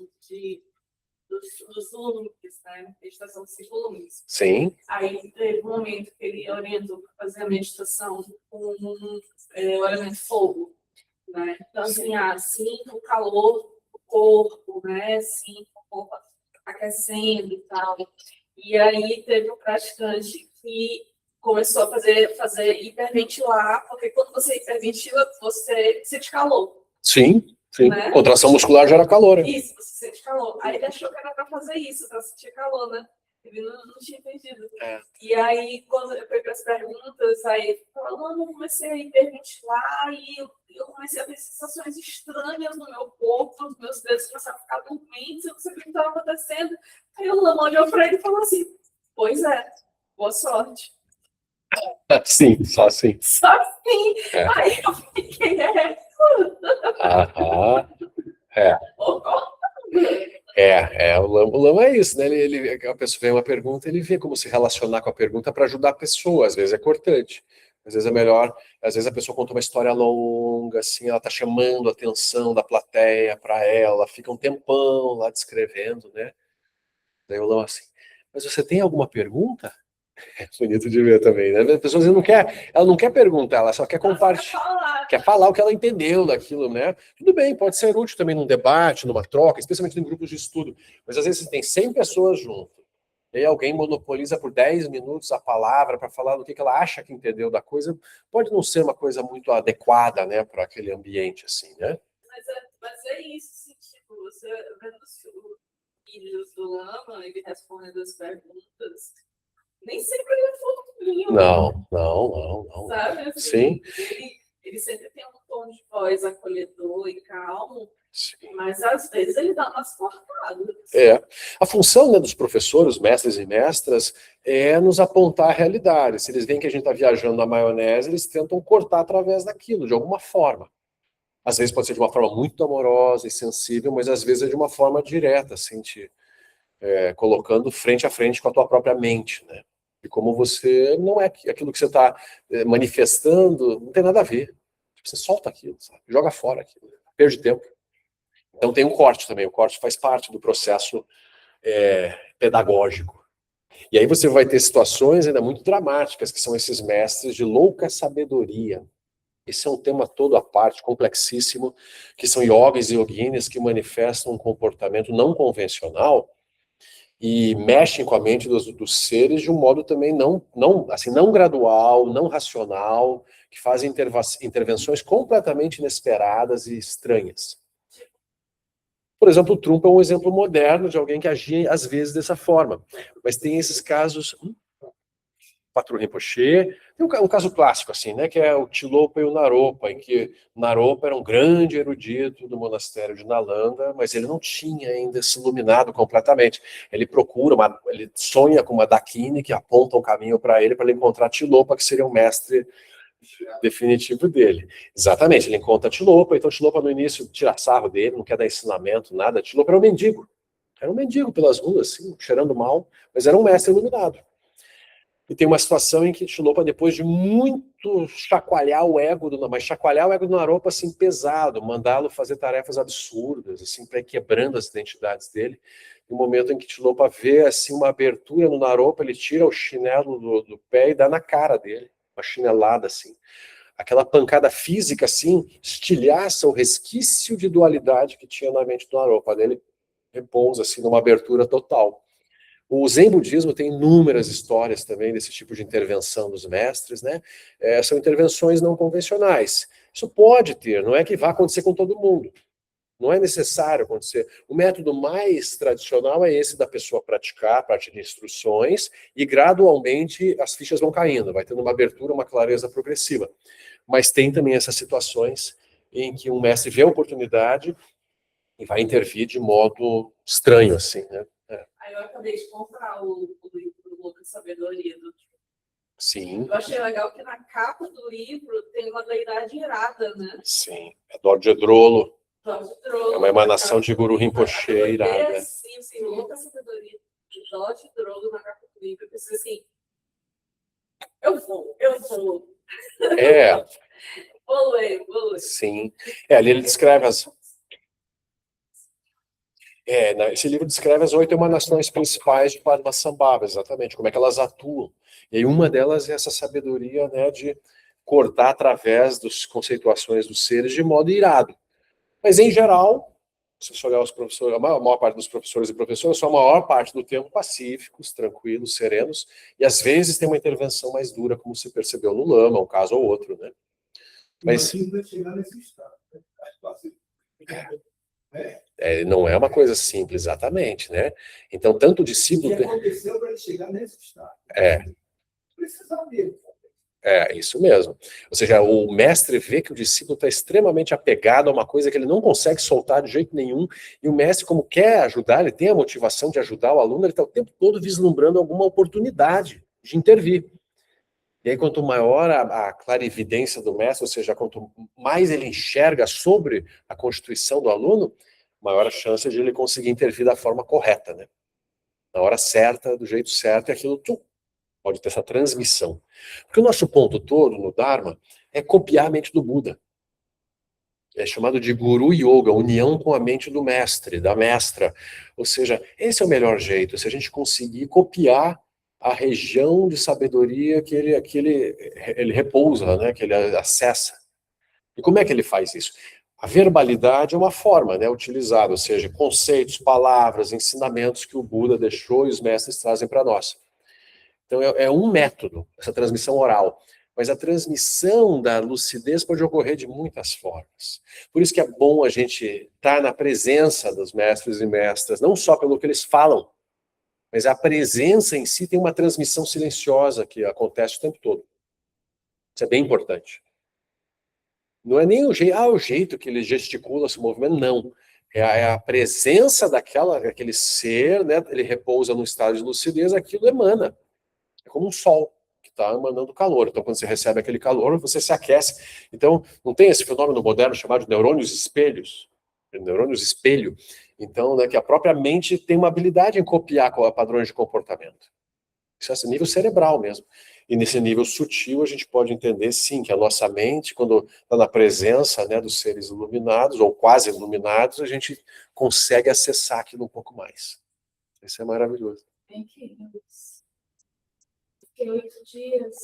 dos lumes, né? Meditação dos 5 lumes. Sim. Aí teve um momento que ele orientou para fazer a meditação com o elemento fogo, né? Então, assim, o calor do corpo, né? Assim, o corpo aquecendo e tal. E aí teve um praticante que começou a fazer hiperventilar, porque quando você hiperventila, você sente calor. Sim, sim. Né? Contração muscular gera calor. Né? Isso, você sente calor. Aí ele achou que era para fazer isso, para sentir calor, né? Ele não tinha entendido. É. E aí, quando eu fui para as perguntas, aí ele falou, eu comecei a hiperventilar e eu comecei a ter sensações estranhas no meu corpo, os meus dedos começaram a ficar dormentes, eu não sabia o que estava acontecendo. Aí o Lamão olhou para ele e falou assim, pois é, boa sorte. Sim, só assim. Só assim. É. Aí eu fiquei, Aham. É. O Lama é isso, né? A pessoa vem uma pergunta, ele vê como se relacionar com a pergunta para ajudar a pessoa. Às vezes é cortante, às vezes é melhor. Às vezes a pessoa conta uma história longa, assim, ela tá chamando a atenção da plateia para ela, fica um tempão lá descrevendo, né? Daí o Lama assim, mas você tem alguma pergunta? É bonito de ver também, né? A pessoa ela não quer perguntar, ela só quer compartilhar. Quer falar o que ela entendeu daquilo, né? Tudo bem, pode ser útil também num debate, numa troca, especialmente em grupos de estudo. Mas às vezes você tem 100 pessoas junto, e aí alguém monopoliza por 10 minutos a palavra para falar do que ela acha que entendeu da coisa. Pode não ser uma coisa muito adequada, né, para aquele ambiente, assim, né? Mas é isso, assim, tipo, você vendo os vídeos do Lama, ele respondendo as perguntas, nem sempre ele é fofinho. Não. Sabe? Assim, Sim. Ele sempre tem um tom de voz acolhedor e calmo, Sim. mas às vezes ele dá umas cortadas. A função, né, dos professores, mestres e mestras, é nos apontar a realidade. Se eles veem que a gente está viajando na maionese, eles tentam cortar através daquilo, de alguma forma. Às vezes pode ser de uma forma muito amorosa e sensível, mas às vezes é de uma forma direta, assim, colocando frente a frente com a tua própria mente, né? E como você não é aquilo que você está manifestando, não tem nada a ver. Você solta aquilo, sabe? Joga fora aquilo, perde tempo. Então tem um corte também, o corte faz parte do processo pedagógico. E aí você vai ter situações ainda muito dramáticas, que são esses mestres de louca sabedoria. Esse é um tema todo à parte, complexíssimo, que são yogis e yoginis que manifestam um comportamento não convencional e mexem com a mente dos seres de um modo também não gradual, não racional, que fazem intervenções completamente inesperadas e estranhas. Por exemplo, o Trump é um exemplo moderno de alguém que agia, às vezes, dessa forma. Mas tem esses casos... Patrul Rinpoche, tem um caso clássico, assim, né, que é o Tilopa e o Naropa, em que Naropa era um grande erudito do monastério de Nalanda, mas ele não tinha ainda se iluminado completamente. Ele ele sonha com uma Dakini que aponta um caminho para ele encontrar Tilopa, que seria o mestre definitivo dele. Exatamente, ele encontra Tilopa, então Tilopa no início tira sarro dele, não quer dar ensinamento, nada. Tilopa era um mendigo. Era um mendigo pelas ruas, assim, cheirando mal, mas era um mestre iluminado. E tem uma situação em que Tilopa, depois de muito chacoalhar o ego do Naropa, assim, pesado, mandá-lo fazer tarefas absurdas, assim, para ir quebrando as identidades dele. No momento em que Tilopa vê, assim, uma abertura no Naropa, ele tira o chinelo do pé e dá na cara dele, uma chinelada, assim. Aquela pancada física, assim, estilhaça o resquício de dualidade que tinha na mente do Naropa. Dele repousa, assim, numa abertura total. O Zen budismo tem inúmeras histórias também desse tipo de intervenção dos mestres, né? São intervenções não convencionais. Isso pode ter, não é que vá acontecer com todo mundo. Não é necessário acontecer. O método mais tradicional é esse da pessoa praticar a partir de instruções e gradualmente as fichas vão caindo, vai tendo uma abertura, uma clareza progressiva. Mas tem também essas situações em que um mestre vê a oportunidade e vai intervir de modo estranho, assim, né? Aí eu acabei de comprar o livro do Louca Sabedoria do Trump. Sim. Eu achei legal que na capa do livro tem uma deidade irada, né? Sim. É Dorje Drolo. É uma emanação de Guru Rinpoche irada. Sim, Louca Sabedoria de Dorje Drolo na capa do livro. Eu pensei assim, eu vou. Vou ler. Sim. Ali ele descreve esse livro descreve as 8 emanações principais de Padmasambhava, exatamente, como é que elas atuam. E aí uma delas é essa sabedoria, né, de cortar através das conceituações dos seres de modo irado. Mas, em geral, se você olhar os professores, a maior parte dos professores e professoras são a maior parte do tempo pacíficos, tranquilos, serenos, e às vezes tem uma intervenção mais dura, como se percebeu no Lama, um caso ou outro, né? Mas chegar nesse estado. não é uma coisa simples, exatamente, né? Então, tanto o discípulo... O que aconteceu para ele chegar nesse estado? Precisa mesmo. Isso mesmo. Ou seja, o mestre vê que o discípulo está extremamente apegado a uma coisa que ele não consegue soltar de jeito nenhum, e o mestre, como quer ajudar, ele tem a motivação de ajudar o aluno, ele está o tempo todo vislumbrando alguma oportunidade de intervir. E aí, quanto maior a clarividência do mestre, ou seja, quanto mais ele enxerga sobre a constituição do aluno, maior a chance de ele conseguir intervir da forma correta, né? Na hora certa, do jeito certo, e aquilo pode ter essa transmissão. Porque o nosso ponto todo no Dharma é copiar a mente do Buda. É chamado de Guru Yoga, união com a mente do mestre, da mestra. Ou seja, esse é o melhor jeito, se a gente conseguir copiar a região de sabedoria que ele repousa, né, que ele acessa. E como é que ele faz isso? A verbalidade é uma forma, né, utilizada, ou seja, conceitos, palavras, ensinamentos que o Buda deixou e os mestres trazem para nós. Então é um método, essa transmissão oral. Mas a transmissão da lucidez pode ocorrer de muitas formas. Por isso que é bom a gente estar na presença dos mestres e mestras, não só pelo que eles falam, mas a presença em si tem uma transmissão silenciosa que acontece o tempo todo. Isso é bem importante. Não é nem o jeito que ele gesticula, se movimenta, não. É a presença daquele ser, né? Ele repousa num estado de lucidez, aquilo emana. É como um sol que está emanando calor. Então, quando você recebe aquele calor, você se aquece. Então, não tem esse fenômeno moderno chamado de neurônios espelhos? Neurônios espelho. Então, né, que a própria mente tem uma habilidade em copiar padrões de comportamento. Isso é esse nível cerebral mesmo. E nesse nível sutil a gente pode entender, sim, que a nossa mente, quando está na presença, né, dos seres iluminados, ou quase iluminados, a gente consegue acessar aquilo um pouco mais. Isso é maravilhoso. Bem que fiquei 8 dias,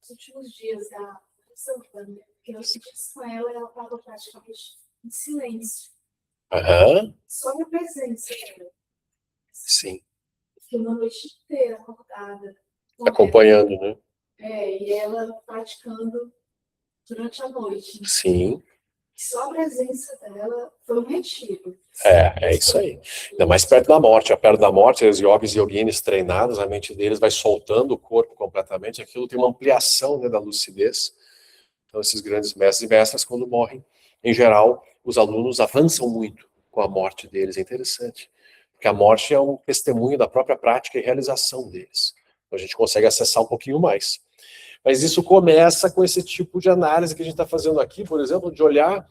os últimos dias da Santana, fiquei 8 dias com ela e ela estava praticamente em silêncio, Aham, só na presença dela. sim. Fiquei uma noite inteira acordada. com Acompanhando, né? ela. E ela praticando durante a noite. Sim. Só a presença dela foi um retiro. É isso aí. Ainda mais perto da morte. Perto da morte, os yogis e yoginis treinados, a mente deles vai soltando o corpo completamente. Aquilo tem uma ampliação, né, da lucidez. Então, esses grandes mestres e mestras, quando morrem, em geral, os alunos avançam muito com a morte deles. É interessante. Porque a morte é um testemunho da própria prática e realização deles. Então, a gente consegue acessar um pouquinho mais. Mas isso começa com esse tipo de análise que a gente está fazendo aqui, por exemplo, de olhar.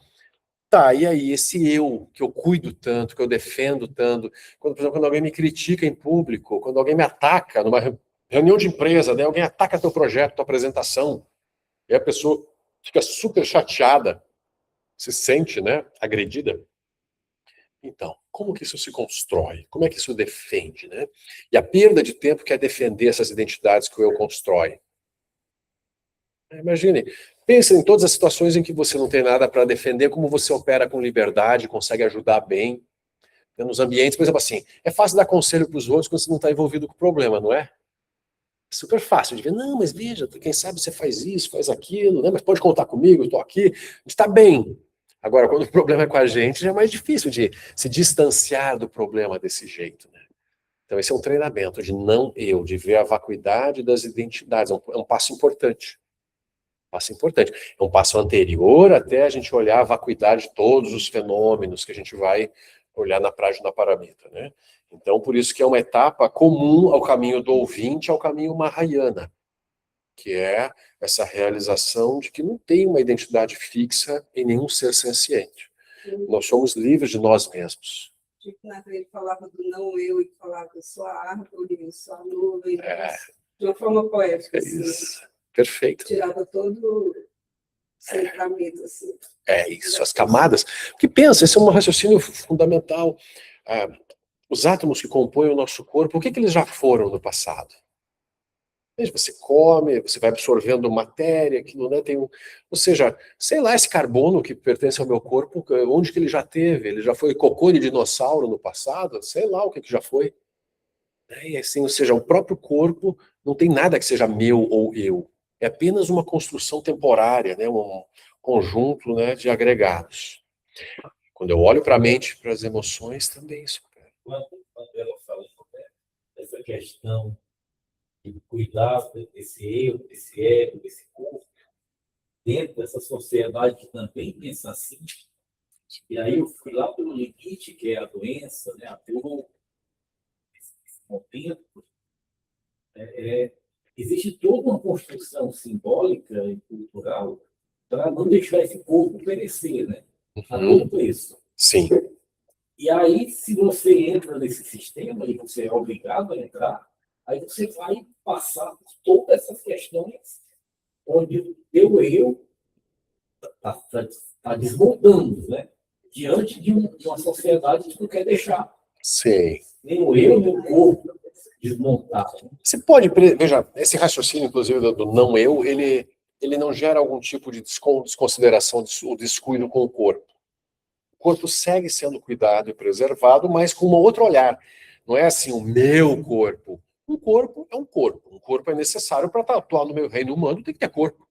Tá, e aí, esse eu, que eu cuido tanto, que eu defendo tanto, quando, por exemplo, quando alguém me critica em público, quando alguém me ataca numa reunião de empresa, né, alguém ataca teu projeto, tua apresentação, e a pessoa fica super chateada, se sente, né, agredida. Então, como que isso se constrói? Como é que isso defende, né? E a perda de tempo que é defender essas identidades que o eu constrói. Imagine, pense em todas as situações em que você não tem nada para defender, como você opera com liberdade, consegue ajudar bem. Nos ambientes, por exemplo, assim, é fácil dar conselho para os outros quando você não está envolvido com o problema, não é? É super fácil de ver, não, mas veja, quem sabe você faz isso, faz aquilo, né? Mas pode contar comigo, eu estou aqui, a gente está bem. Agora, quando o problema é com a gente, já é mais difícil de se distanciar do problema desse jeito, né? Então, esse é um treinamento de não eu, de ver a vacuidade das identidades, é um passo importante. Passo importante. É um passo anterior até a gente olhar a vacuidade de todos os fenômenos que a gente vai olhar na Prajnaparamita, né? Então, por isso que é uma etapa comum ao caminho do ouvinte, ao caminho Mahayana, que é essa realização de que não tem uma identidade fixa em nenhum ser senciente. Nós somos livres de nós mesmos. Ele falava do não eu e falava eu sou a árvore, eu sou a nuvem, É, de uma forma poética. é Assim, isso. Perfeito. tirava todo o centramento. Assim. É isso, as camadas. Porque pensa, esse é um raciocínio fundamental. Ah, os átomos que compõem o nosso corpo, o que eles já foram no passado? Você come, você vai absorvendo matéria, aquilo, né, ou seja, sei lá, esse carbono que pertence ao meu corpo, onde que ele já teve? Ele já foi cocô de dinossauro no passado? Sei lá o que já foi. E assim, ou seja, o próprio corpo não tem nada que seja meu ou eu. É apenas uma construção temporária, né, um conjunto, né, de agregados. Quando eu olho para a mente, para as emoções, também isso. Quando ela fala sobre essa questão de cuidar desse eu, desse ego, desse corpo, dentro dessa sociedade que também pensa assim, e aí eu fui lá pelo limite, que é a doença, né, a dor, esse momento, existe toda uma construção simbólica e cultural para não deixar esse corpo perecer, né? A todo preço. Sim. E aí, se você entra nesse sistema e você é obrigado a entrar, aí você vai passar por todas essas questões onde o teu eu está desmontando, né? Diante de uma sociedade que não quer deixar Sim. nem o eu, nem o corpo desmontar. Você pode, veja, esse raciocínio, inclusive, do não eu, ele não gera algum tipo de desconsideração, o descuido com o corpo. O corpo segue sendo cuidado e preservado, mas com um outro olhar. Não é assim, o meu corpo. Um corpo é um corpo. Um corpo é necessário para atuar no meu reino humano, tem que ter corpo.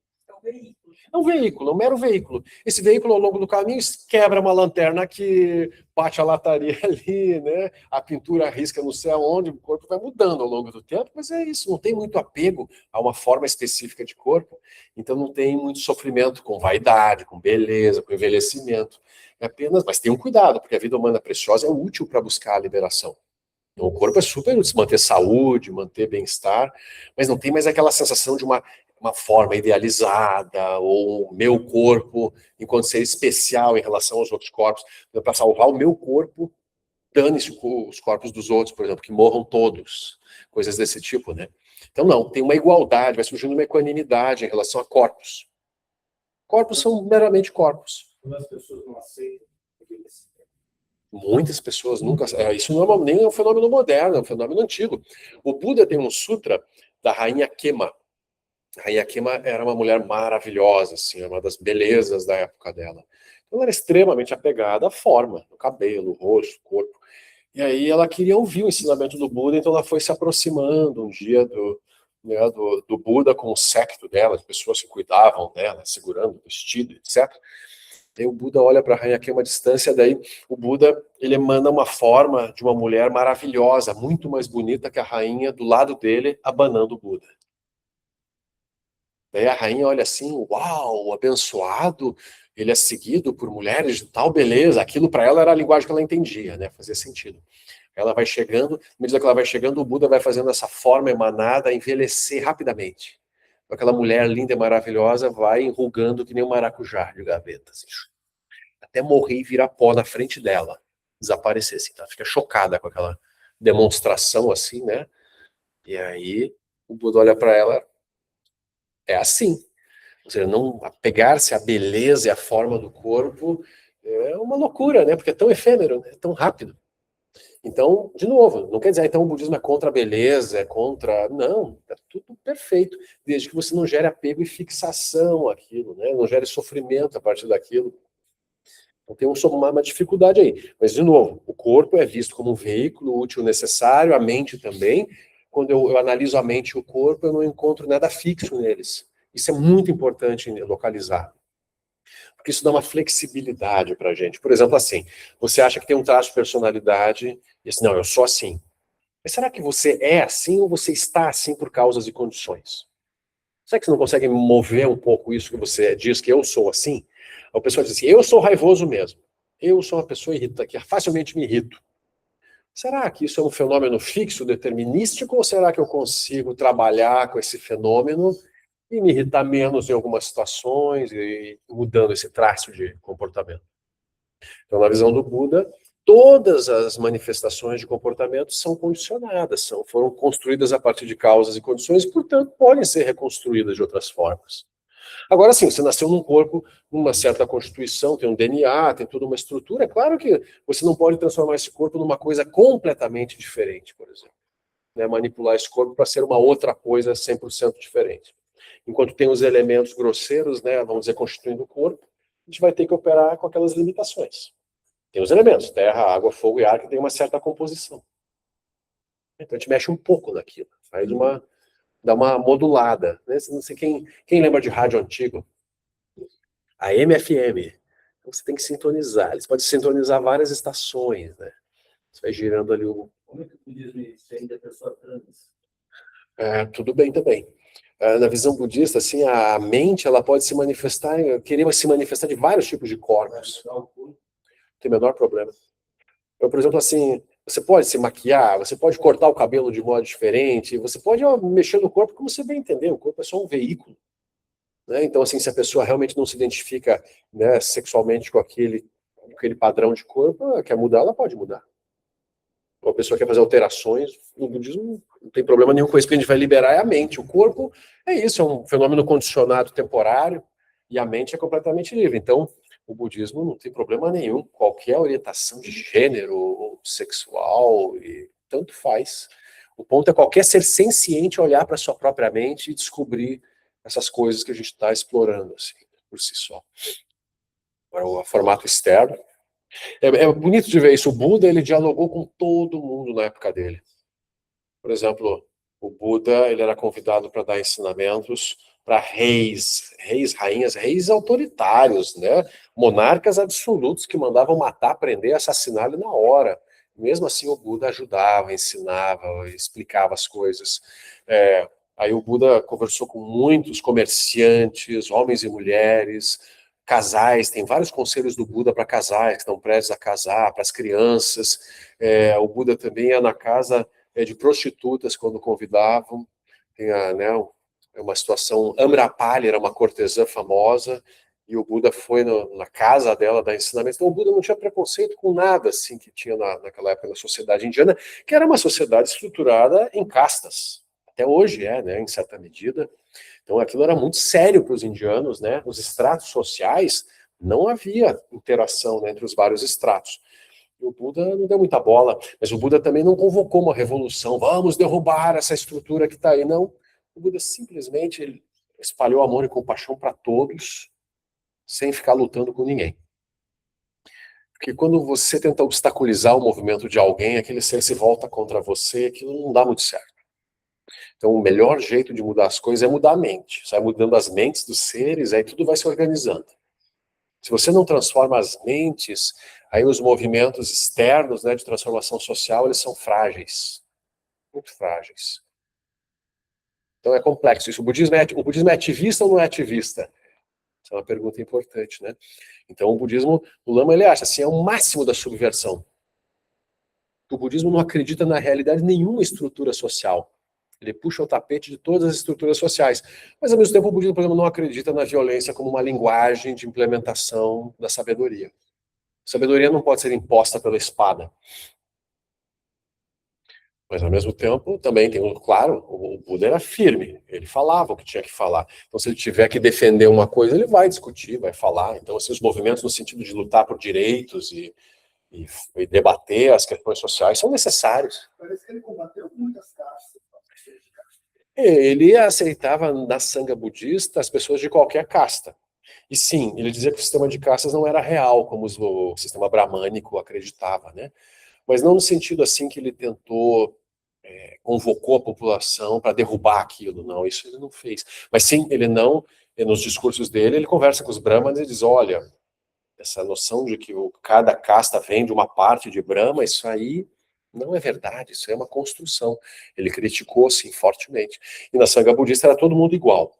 É um veículo, é um mero veículo. Esse veículo, ao longo do caminho, quebra uma lanterna aqui, bate a lataria ali, né? A pintura risca não sei aonde, o corpo vai mudando ao longo do tempo, mas é isso, não tem muito apego a uma forma específica de corpo, então não tem muito sofrimento com vaidade, com beleza, com envelhecimento. É apenas, mas tem um cuidado, porque a vida humana preciosa é útil para buscar a liberação. Então, o corpo é super útil, manter saúde, manter bem-estar, mas não tem mais aquela sensação de uma forma idealizada, ou o meu corpo enquanto ser especial em relação aos outros corpos. Para salvar o meu corpo, dane-se os corpos dos outros, por exemplo, que morram todos. Coisas desse tipo, né? Então, não, tem uma igualdade, vai surgindo uma equanimidade em relação a corpos. Corpos são meramente corpos. As pessoas não aceitam. Muitas pessoas nunca... Isso não é nem um fenômeno moderno, é um fenômeno antigo. O Buda tem um sutra da rainha Kema. A rainha Kema era uma mulher maravilhosa, assim, uma das belezas da época dela. Então, ela era extremamente apegada à forma, no cabelo, rosto, corpo. E aí ela queria ouvir o ensinamento do Buda, então ela foi se aproximando um dia do Buda com o séquito dela, as pessoas que cuidavam dela, segurando o vestido, etc. Aí o Buda olha para a rainha Kema à distância, daí o Buda, ele emana uma forma de uma mulher maravilhosa, muito mais bonita que a rainha do lado dele, abanando o Buda. Daí a rainha olha assim, uau, abençoado, ele é seguido por mulheres de tal beleza. Aquilo para ela era a linguagem que ela entendia, né? Fazia sentido. Ela vai chegando, à medida que ela vai chegando, o Buda vai fazendo essa forma emanada envelhecer rapidamente. Aquela mulher linda e maravilhosa vai enrugando que nem um maracujá de gaveta, assim, até morrer e virar pó na frente dela, desaparecer, assim, tá? Fica chocada com aquela demonstração assim, né? E aí o Buda olha para ela, é assim. Ou seja, não apegar-se à beleza e à forma do corpo é uma loucura, né? Porque é tão efêmero, né? É tão rápido. Então, de novo, não quer dizer, então o budismo é contra a beleza, é contra... Não, é tudo perfeito, desde que você não gere apego e fixação àquilo, né? Não gere sofrimento a partir daquilo. Então tem uma dificuldade aí. Mas, de novo, o corpo é visto como um veículo útil necessário, a mente também. Quando eu analiso a mente e o corpo, eu não encontro nada fixo neles. Isso é muito importante localizar. Porque isso dá uma flexibilidade para a gente. Por exemplo, assim, você acha que tem um traço de personalidade e diz, não, eu sou assim. Mas será que você é assim ou você está assim por causas e condições? Será que você não consegue mover um pouco isso que você diz que eu sou assim? A pessoa diz assim, eu sou raivoso mesmo. Eu sou uma pessoa que facilmente me irrito. Será que isso é um fenômeno fixo, determinístico, ou será que eu consigo trabalhar com esse fenômeno e me irritar menos em algumas situações e mudando esse traço de comportamento? Então, na visão do Buda, todas as manifestações de comportamento são condicionadas, foram construídas a partir de causas e condições e, portanto, podem ser reconstruídas de outras formas. Agora sim, você nasceu num corpo, numa certa constituição, tem um DNA, tem toda uma estrutura, é claro que você não pode transformar esse corpo numa coisa completamente diferente, por exemplo. Né? Manipular esse corpo para ser uma outra coisa 100% diferente. Enquanto tem os elementos grosseiros, né, vamos dizer, constituindo o corpo, a gente vai ter que operar com aquelas limitações. Tem os elementos, terra, água, fogo e ar, que tem uma certa composição. Então a gente mexe um pouco naquilo, dá uma modulada. Né? Não sei quem lembra de rádio antigo? A M/FM. Então você tem que sintonizar. Eles podem sintonizar várias estações, né? Você vai girando ali o... Como é que o budismo entende a pessoa trans? Tudo bem também. Na visão budista, assim, a mente ela pode se manifestar, querer se manifestar de vários tipos de corpos. Não tem o menor problema. Eu, por exemplo, assim, Você pode se maquiar, você pode cortar o cabelo de modo diferente, você pode mexer no corpo como você bem entender, o corpo é só um veículo. Né? Então, assim, se a pessoa realmente não se identifica, né, sexualmente com aquele padrão de corpo, quer mudar, ela pode mudar. Uma pessoa quer fazer alterações, no budismo não tem problema nenhum com isso, que a gente vai liberar é a mente. O corpo é isso, é um fenômeno condicionado temporário, e a mente é completamente livre. Então, o budismo não tem problema nenhum, qualquer orientação de gênero ou sexual, e tanto faz. O ponto é qualquer ser senciente olhar para a sua própria mente e descobrir essas coisas que a gente está explorando, assim, por si só. Agora, o formato externo. É bonito de ver isso. O Buda, ele dialogou com todo mundo na época dele. Por exemplo, o Buda, ele era convidado para dar ensinamentos para reis, rainhas, reis autoritários, né? Monarcas absolutos que mandavam matar, prender, assassinar ele na hora. Mesmo assim, o Buda ajudava, ensinava, explicava as coisas. Aí o Buda conversou com muitos comerciantes, homens e mulheres, casais, tem vários conselhos do Buda para casais que estão prestes a casar, para as crianças. O Buda também ia na casa de prostitutas quando convidavam. Tem uma situação, Amrapali era uma cortesã famosa, e o Buda foi na casa dela dar ensinamentos. Então o Buda não tinha preconceito com nada assim que tinha naquela época na sociedade indiana, que era uma sociedade estruturada em castas. Até hoje né, em certa medida. Então aquilo era muito sério para os indianos, né? Os estratos sociais, não havia interação, né, entre os vários estratos. E o Buda não deu muita bola, mas o Buda também não convocou uma revolução, vamos derrubar essa estrutura que está aí, não. O Buda simplesmente espalhou amor e compaixão para todos, sem ficar lutando com ninguém. Porque quando você tenta obstaculizar o movimento de alguém, aquele ser se volta contra você, aquilo não dá muito certo. Então, o melhor jeito de mudar as coisas é mudar a mente. Sai mudando as mentes dos seres, aí tudo vai se organizando. Se você não transforma as mentes, aí os movimentos externos, né, de transformação social, eles são frágeis. Muito frágeis. Então é complexo isso. O budismo é ativista ou não é ativista? Essa é uma pergunta importante, né? Então o budismo, o Lama, ele acha assim, é o máximo da subversão. O budismo não acredita na realidade nenhuma estrutura social. Ele puxa o tapete de todas as estruturas sociais. Mas, ao mesmo tempo, o budismo, por exemplo, não acredita na violência como uma linguagem de implementação da sabedoria. Sabedoria não pode ser imposta pela espada. Mas, ao mesmo tempo, também tem, claro, o Buda era firme. Ele falava o que tinha que falar. Então, se ele tiver que defender uma coisa, ele vai discutir, vai falar. Então, assim, os movimentos no sentido de lutar por direitos e debater as questões sociais são necessários. Parece que ele combateu muitas castas. Ele aceitava na sanga budista as pessoas de qualquer casta. E sim, ele dizia que o sistema de castas não era real, como o sistema bramânico acreditava, né? Mas não no sentido assim que ele tentou, convocou a população para derrubar aquilo, não, isso ele não fez. Mas sim, nos discursos dele, ele conversa com os brahmanes e diz, olha, essa noção de que cada casta vem de uma parte de Brahma, isso aí não é verdade, isso é uma construção. Ele criticou, sim, fortemente. E na sanga budista era todo mundo igual.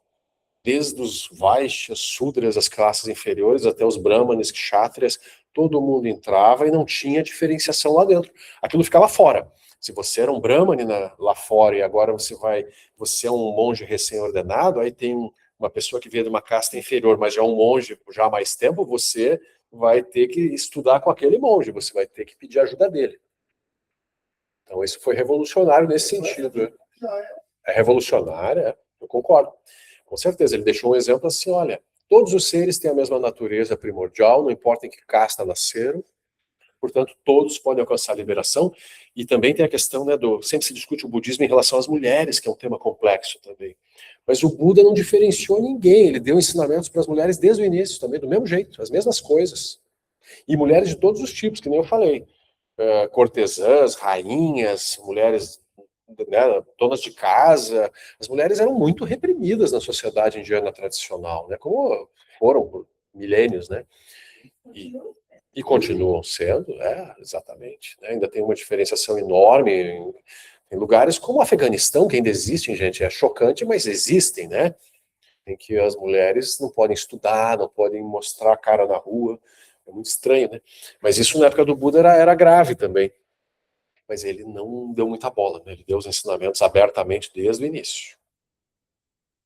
Desde os Vaishyas, Sudras, as classes inferiores, até os Brahmanes, Kshatriyas, todo mundo entrava e não tinha diferenciação lá dentro. Aquilo ficava fora. Se você era um Brahmane lá fora e agora você é um monge recém-ordenado, aí tem uma pessoa que veio de uma casta inferior, mas já é um monge já há mais tempo, você vai ter que estudar com aquele monge, você vai ter que pedir ajuda dele. Então isso foi revolucionário nesse sentido. Né? É revolucionário, eu concordo. Com certeza, ele deixou um exemplo assim, olha, todos os seres têm a mesma natureza primordial, não importa em que casta nasceram, portanto, todos podem alcançar a liberação, e também tem a questão, né, sempre se discute o budismo em relação às mulheres, que é um tema complexo também. Mas o Buda não diferenciou ninguém, ele deu ensinamentos para as mulheres desde o início também, do mesmo jeito, as mesmas coisas. E mulheres de todos os tipos, que nem eu falei, cortesãs, rainhas, mulheres, né, donas de casa, as mulheres eram muito reprimidas na sociedade indiana tradicional, né, como foram por milênios, né, e continuam sendo, exatamente, né, ainda tem uma diferenciação enorme em lugares como o Afeganistão, que ainda existem, gente, é chocante, mas existem, né, em que as mulheres não podem estudar, não podem mostrar a cara na rua, é muito estranho, né, mas isso na época do Buda era grave também. mas ele não deu muita bola, né? Ele deu os ensinamentos abertamente desde o início.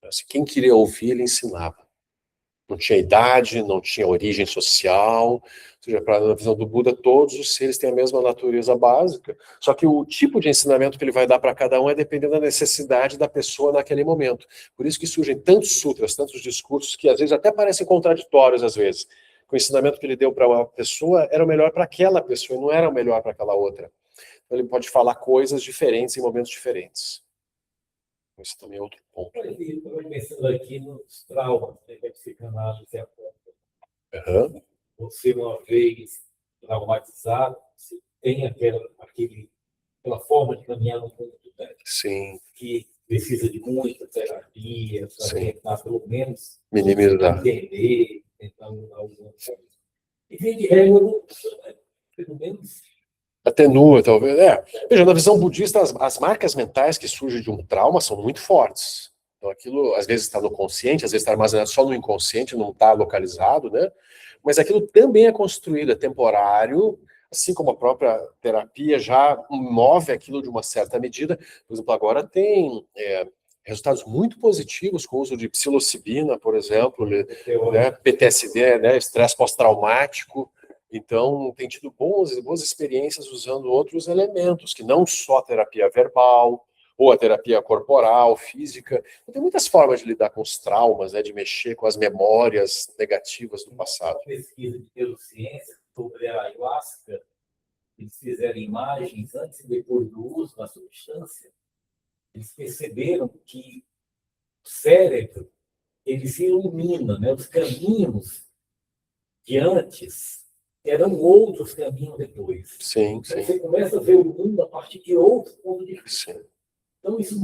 Assim, quem queria ouvir, ele ensinava. Não tinha idade, não tinha origem social. Ou seja, na visão do Buda, todos os seres têm a mesma natureza básica, só que o tipo de ensinamento que ele vai dar para cada um é dependendo da necessidade da pessoa naquele momento. Por isso que surgem tantos sutras, tantos discursos que às vezes até parecem contraditórios às vezes. O ensinamento que ele deu para uma pessoa era o melhor para aquela pessoa, e não era o melhor para aquela outra. Então ele pode falar coisas diferentes em momentos diferentes. Isso também é outro ponto. Eu estou pensando aqui nos traumas, né, que a psicanálise aponta. Uhum. Você, uma vez traumatizado, você tem aquela forma de caminhar no mundo, né, Sim, que precisa de muita terapia, para sim. tentar, pelo menos, Minimizar. entender, tentar mudar alguma coisa. E vem de regra, né? Pelo menos. Atenua, talvez. Veja, na visão budista, as marcas mentais que surgem de um trauma são muito fortes. Então, aquilo às vezes está no consciente, às vezes está armazenado só no inconsciente, não está localizado, né? Mas aquilo também é construído, é temporário, assim como a própria terapia já move aquilo de uma certa medida. Por exemplo, agora tem resultados muito positivos com o uso de psilocibina, por exemplo, né? PTSD, né? Estresse pós-traumático. Então, tem tido boas experiências usando outros elementos, que não só a terapia verbal, ou a terapia corporal, física. Então, tem muitas formas de lidar com os traumas, né, de mexer com as memórias negativas do passado. Uma pesquisa de neurociência sobre a ayahuasca, eles fizeram imagens antes e depois do uso da substância, eles perceberam que o cérebro, ele se ilumina, né? Os caminhos de antes eram outros caminhos depois. Sim, Então, sim. você começa a ver o mundo a partir de outro ponto de vista. Sim. Então, isso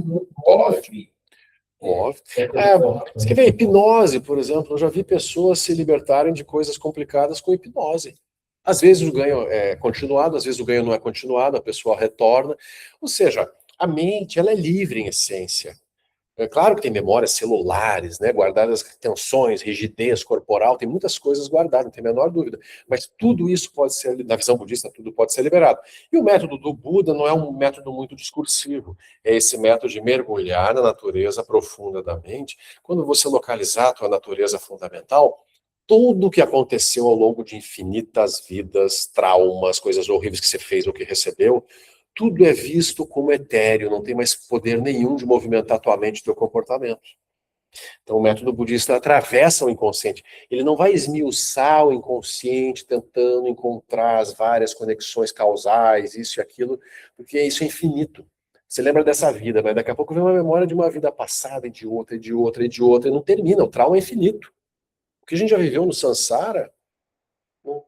Move. Você quer ver hipnose, por exemplo? Eu já vi pessoas se libertarem de coisas complicadas com hipnose. Às vezes o ganho é continuado, às vezes o ganho não é continuado, a pessoa retorna. Ou seja, a mente, ela é livre em essência. É claro que tem memórias celulares, né, guardadas tensões, rigidez corporal, tem muitas coisas guardadas, não tem a menor dúvida. Mas tudo isso pode ser, na visão budista, tudo pode ser liberado. E o método do Buda não é um método muito discursivo, é esse método de mergulhar na natureza profunda da mente. Quando você localizar a tua natureza fundamental, tudo o que aconteceu ao longo de infinitas vidas, traumas, coisas horríveis que você fez ou que recebeu, tudo é visto como etéreo, não tem mais poder nenhum de movimentar tua mente e teu comportamento. Então o método budista atravessa o inconsciente. Ele não vai esmiuçar o inconsciente, tentando encontrar as várias conexões causais, isso e aquilo, porque isso é infinito. Você lembra dessa vida, mas daqui a pouco vem uma memória de uma vida passada, e de outra, e de outra, e de outra, e não termina. O trauma é infinito. O que a gente já viveu no Sansara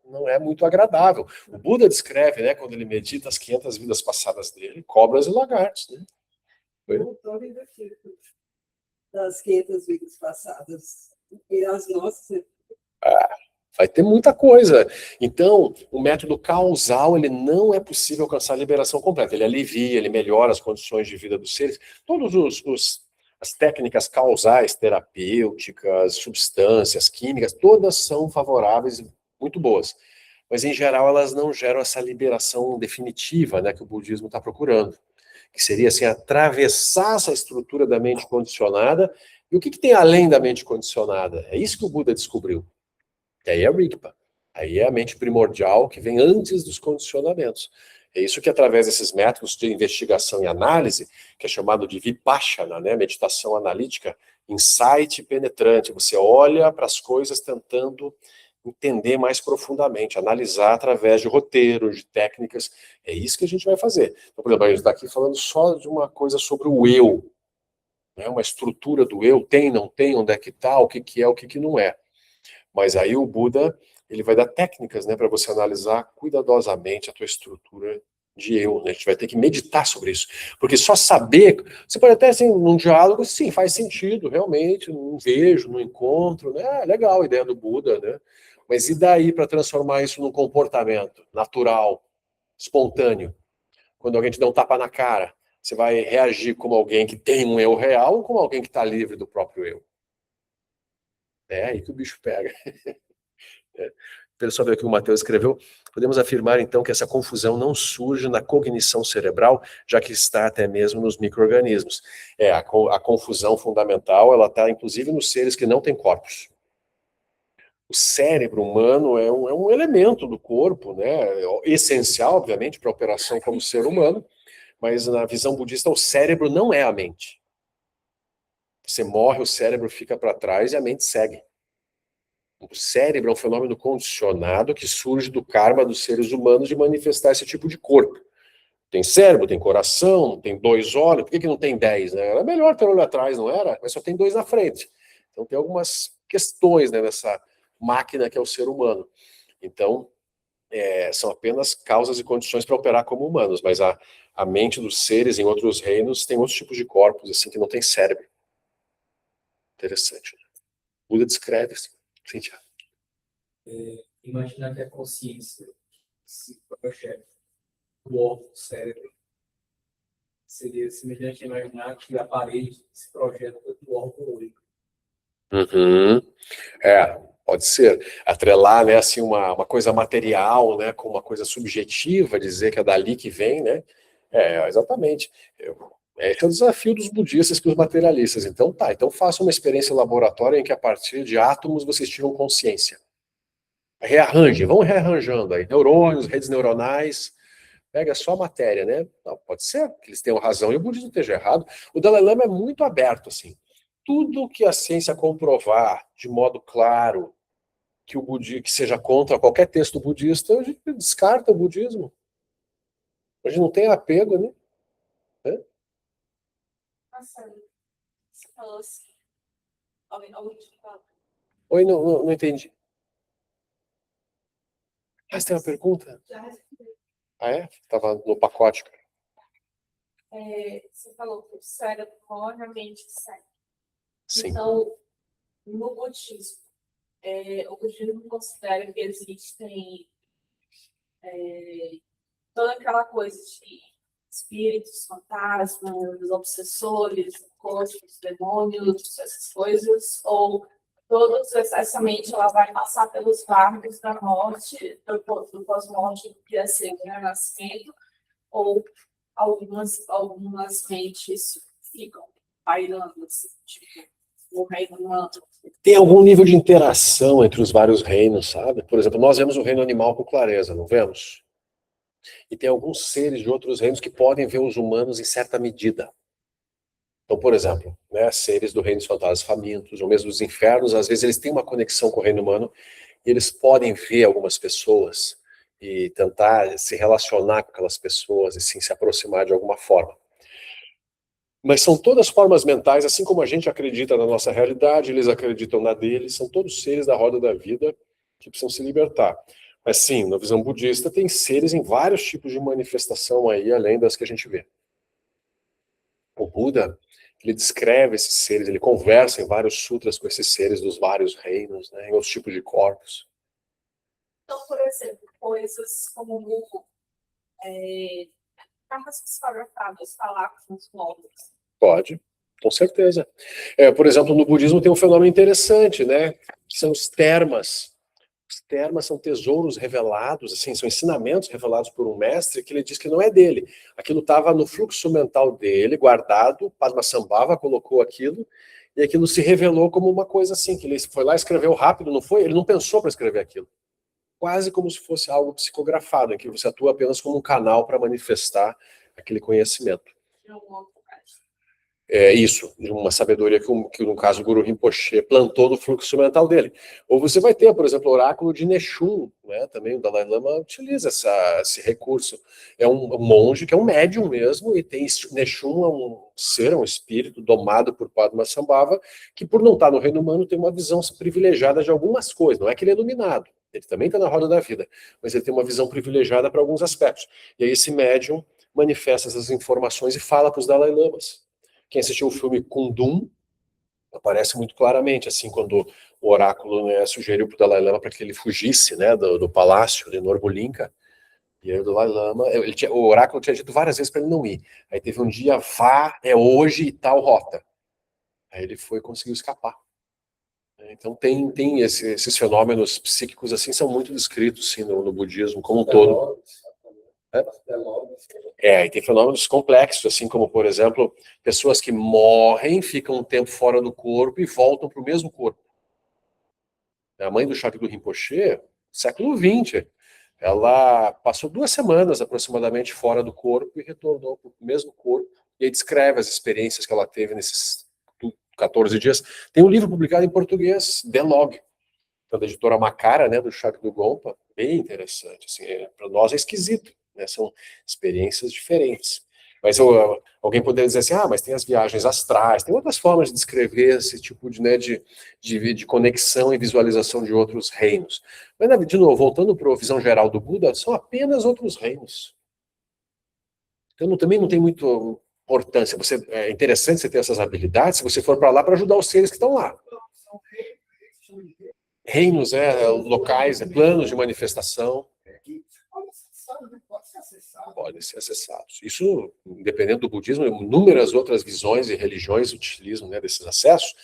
não é muito agradável. O Buda descreve, né, quando ele medita as 500 vidas passadas dele, cobras e lagartos. Né? Voltando das 500 vidas passadas e as nossas. Vai ter muita coisa. Então, o método causal, ele não é possível alcançar a liberação completa. Ele alivia, ele melhora as condições de vida dos seres. Todas as técnicas causais, terapêuticas, substâncias, químicas, todas são favoráveis e muito boas. Mas, em geral, elas não geram essa liberação definitiva, né, que o budismo está procurando. Que seria, assim, atravessar essa estrutura da mente condicionada. E o que tem além da mente condicionada? É isso que o Buda descobriu. E aí é a Rigpa. Aí é a mente primordial que vem antes dos condicionamentos. É isso que, através desses métodos de investigação e análise, que é chamado de Vipassana, né? Meditação analítica, insight penetrante. Você olha para as coisas tentando entender mais profundamente, analisar através de roteiros, de técnicas. É isso que a gente vai fazer. Então, por exemplo, a gente está aqui falando só de uma coisa sobre o eu, né? Uma estrutura do eu, tem, não tem, onde é que está, o que é, o que não é. Mas aí o Buda, ele vai dar técnicas, né, para você analisar cuidadosamente a tua estrutura de eu, né? A gente vai ter que meditar sobre isso. Porque só saber, você pode até, assim, num diálogo, sim, faz sentido, realmente, não vejo, não encontro, né? Legal a ideia do Buda, né? Mas e daí para transformar isso num comportamento natural, espontâneo? Quando alguém te dá um tapa na cara, você vai reagir como alguém que tem um eu real ou como alguém que está livre do próprio eu? É aí que o bicho pega. só ver o que o Mateus escreveu. Podemos afirmar, então, que essa confusão não surge na cognição cerebral, já que está até mesmo nos micro-organismos. A confusão fundamental, ela está, inclusive, nos seres que não têm corpos. O cérebro humano é um elemento do corpo, né? Essencial, obviamente, para a operação como ser humano, mas na visão budista, o cérebro não é a mente. Você morre, o cérebro fica para trás e a mente segue. O cérebro é um fenômeno condicionado que surge do karma dos seres humanos de manifestar esse tipo de corpo. Tem cérebro, tem coração, tem 2 olhos, por que não tem 10, né? Era melhor ter olho atrás, não era? Mas só tem 2 na frente. Então tem algumas questões, né, nessa máquina que é o ser humano. Então, são apenas causas e condições para operar como humanos, mas a mente dos seres em outros reinos tem outros tipos de corpos, assim, que não tem cérebro. Interessante, né? Buda descreve assim. Sim, Tiago. Imaginar que a consciência se projeta o órgão do cérebro seria semelhante a imaginar que a parede se projeta do órgão olho. Uhum. Pode ser. Atrelar, né, assim, uma coisa material, né, com uma coisa subjetiva, dizer que é dali que vem, né? Exatamente. Esse é o desafio dos budistas para os materialistas. Então então faça uma experiência em laboratório em que a partir de átomos vocês tiram consciência. Rearranje, vão rearranjando aí, neurônios, redes neuronais, pega só a matéria, né? Não, pode ser que eles tenham razão e o budismo esteja errado. O Dalai Lama é muito aberto, assim. Tudo que a ciência comprovar de modo claro que que seja contra qualquer texto budista, a gente descarta o budismo. A gente não tem apego, né? Nossa, você falou assim. Alguém te fala. Oi, não entendi. Ah, você tem uma pergunta? Já respondi. Ah, é? Estava no pacote. Você falou que o cérebro morre, a mente segue. Sim. Então, no budismo, o budismo considera que existem toda aquela coisa de espíritos, fantasmas, obsessores, cosmos, demônios, essas coisas, ou essa mente ela vai passar pelos vácuos da morte, do pós-morte, do que é ser o renascimento, ou algumas mentes ficam pairando, assim, tipo, o reino humano. Tem algum nível de interação entre os vários reinos, sabe? Por exemplo, nós vemos o reino animal com clareza, não vemos? E tem alguns seres de outros reinos que podem ver os humanos em certa medida. Então, por exemplo, né, seres do reino dos fantasmas famintos, ou mesmo dos infernos, às vezes eles têm uma conexão com o reino humano e eles podem ver algumas pessoas e tentar se relacionar com aquelas pessoas e sim, se aproximar de alguma forma. Mas são todas formas mentais, assim como a gente acredita na nossa realidade, eles acreditam na deles, são todos seres da roda da vida que precisam se libertar. Mas sim, na visão budista, tem seres em vários tipos de manifestação aí, além das que a gente vê. O Buda, ele descreve esses seres, ele conversa em vários sutras com esses seres dos vários reinos, né, em outros tipos de corpos. Então, por exemplo, coisas como cartas psicografadas, falar com os mortos. Pode, com certeza. Por exemplo, no budismo tem um fenômeno interessante, né, que são os termas. Os termas são tesouros revelados, assim, são ensinamentos revelados por um mestre que ele diz que não é dele. Aquilo estava no fluxo mental dele, guardado, Padmasambhava colocou aquilo, e aquilo se revelou como uma coisa assim, que ele foi lá e escreveu rápido, não foi? Ele não pensou para escrever aquilo. Quase como se fosse algo psicografado, em que você atua apenas como um canal para manifestar aquele conhecimento. De um outro caso. Isso, de uma sabedoria que, no caso, o Guru Rinpoche plantou no fluxo mental dele. Ou você vai ter, por exemplo, o oráculo de Neshun, né? Também o Dalai Lama utiliza esse recurso. É um monge que é um médium mesmo, e tem Neshun é um ser, um espírito domado por Padmasambhava, que por não estar no reino humano tem uma visão privilegiada de algumas coisas. Não é que ele é iluminado, ele também está na roda da vida, mas ele tem uma visão privilegiada para alguns aspectos. E aí esse médium manifesta essas informações e fala para os Dalai Lamas. Quem assistiu o filme Kundum aparece muito claramente, assim, quando o oráculo, né, sugeriu para o Dalai Lama para que ele fugisse, né, do palácio de Norbulinka, e aí o Dalai Lama, o oráculo tinha dito várias vezes para ele não ir. Aí teve um dia, vá, é hoje e tal rota. Aí ele foi e conseguiu escapar. Então tem esses fenômenos psíquicos assim, são muito descritos sim, no budismo como um todo. E tem fenômenos complexos, assim como, por exemplo, pessoas que morrem, ficam um tempo fora do corpo e voltam para o mesmo corpo. A mãe do Shakdu Rinpoche, século XX, ela passou 2 semanas aproximadamente fora do corpo e retornou para o mesmo corpo. E aí descreve as experiências que ela teve nesses 14 dias. Tem um livro publicado em português, The Log, da editora Macara, né, do Shakdu Gompa, bem interessante. Assim, para nós é esquisito, né, são experiências diferentes. Mas alguém poderia dizer assim, mas tem as viagens astrais, tem outras formas de descrever esse tipo de conexão e visualização de outros reinos. Mas, de novo, voltando para a visão geral do Buda, são apenas outros reinos. Então também não tem muita importância. É interessante você ter essas habilidades se você for para lá para ajudar os seres que estão lá. Reinos, locais, planos de manifestação. Podem ser acessados. Isso, dependendo do budismo, inúmeras outras visões e religiões utilizam, né, desses acessos,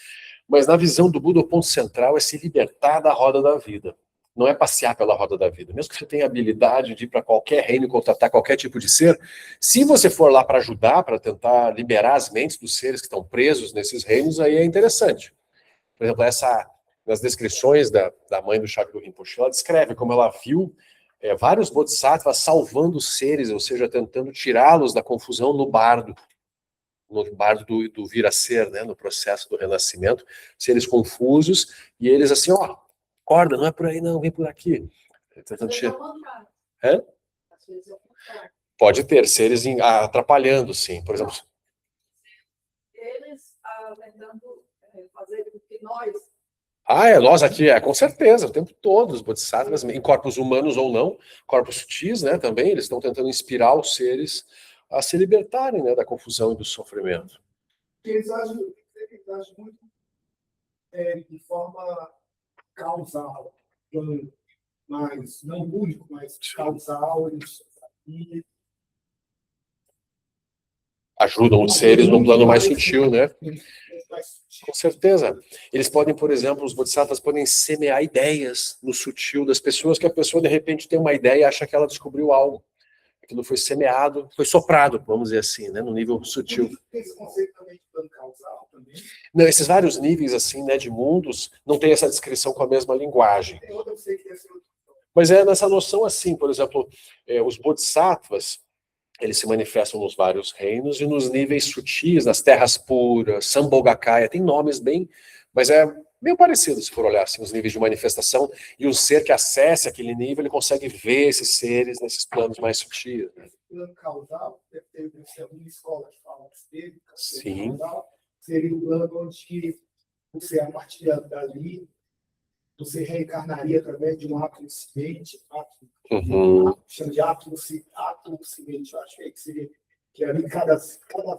mas na visão do Buda, o ponto central é se libertar da roda da vida. Não é passear pela roda da vida. Mesmo que você tenha habilidade de ir para qualquer reino e contratar qualquer tipo de ser, se você for lá para ajudar, para tentar liberar as mentes dos seres que estão presos nesses reinos, aí é interessante. Por exemplo, nas descrições da mãe do Shakdu Rinpoche, ela descreve como ela viu vários bodhisattvas salvando os seres, ou seja, tentando tirá-los da confusão no bardo do vir a ser, né, no processo do renascimento, seres confusos, e eles assim, acorda, não é por aí não, vem por aqui. Tentando tirar. Pode ter seres atrapalhando, sim, por exemplo. Eles tentando fazer com que nós Nós aqui, com certeza, o tempo todo, os bodhisattvas, em corpos humanos ou não, corpos sutis, né, também, eles estão tentando inspirar os seres a se libertarem, né, da confusão e do sofrimento. Eles agem muito de forma causal, mas não único, mas causal, e ajudam os seres num plano mais sutil, né? Com certeza. Eles podem, por exemplo, os bodhisattvas podem semear ideias no sutil das pessoas, que a pessoa de repente tem uma ideia e acha que ela descobriu algo. Aquilo foi semeado, foi soprado, vamos dizer assim, né, no nível sutil. Esse conceito também de plano causal também. Não, esses vários níveis assim, né, de mundos, não tem essa descrição com a mesma linguagem. Tem outra, eu sei que essa Mas é nessa noção assim, por exemplo, os bodhisattvas, eles se manifestam nos vários reinos e nos níveis sutis, nas terras puras, Sambhogakaya, tem nomes bem, mas é meio parecido se for olhar assim, os níveis de manifestação, e um ser que acesse aquele nível, ele consegue ver esses seres nesses planos mais sutis. Né? Plano causal, deve ter alguma escola que fala dele, Sim. Seria o plano onde você, a partir dali, você reencarnaria através de um ato incidente, chama de ato incidente, eu acho que seria, que ali cada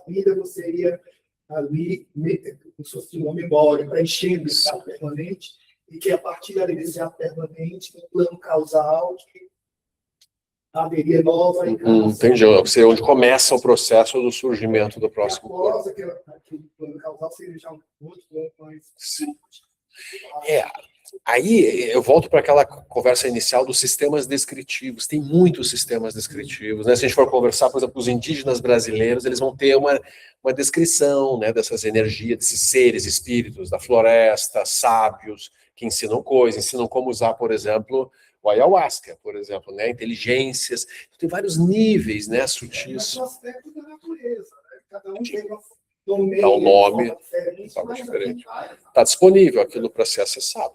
vida você iria ali, como se fosse uma memória, preenchendo esse ato permanente, e que a partir desse ato permanente, um plano causal que haveria nova encarnação. Entendi, onde começa o processo do surgimento do próximo corpo. Aquele plano causal seria já um outro plano mais... Sim. Aí eu volto para aquela conversa inicial dos sistemas descritivos. Tem muitos sistemas descritivos, né? Se a gente for conversar, por exemplo, com os indígenas brasileiros, eles vão ter uma descrição, né, dessas energias, desses seres, espíritos da floresta, sábios, que ensinam coisas, ensinam como usar, por exemplo, o ayahuasca, por exemplo, né? Inteligências. Tem vários níveis, né, sutis. São aspectos da natureza, né? Cada um tem Dá um nome, algo diferente. Está disponível aquilo para ser acessado.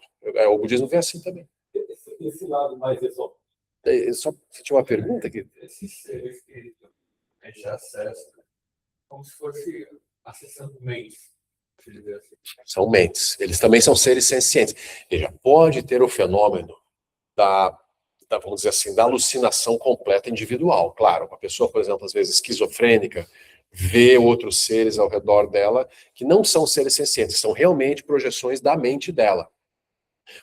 O budismo vem assim também. Esse lado mais esotérico. Você tinha uma pergunta aqui? Esses seres que a gente acessa, como se fosse acessando mentes. São mentes. Eles também são seres sencientes. Veja, pode ter o fenômeno vamos dizer assim, da alucinação completa individual. Claro, uma pessoa, por exemplo, às vezes esquizofrênica, vê outros seres ao redor dela que não são seres sencientes, são realmente projeções da mente dela.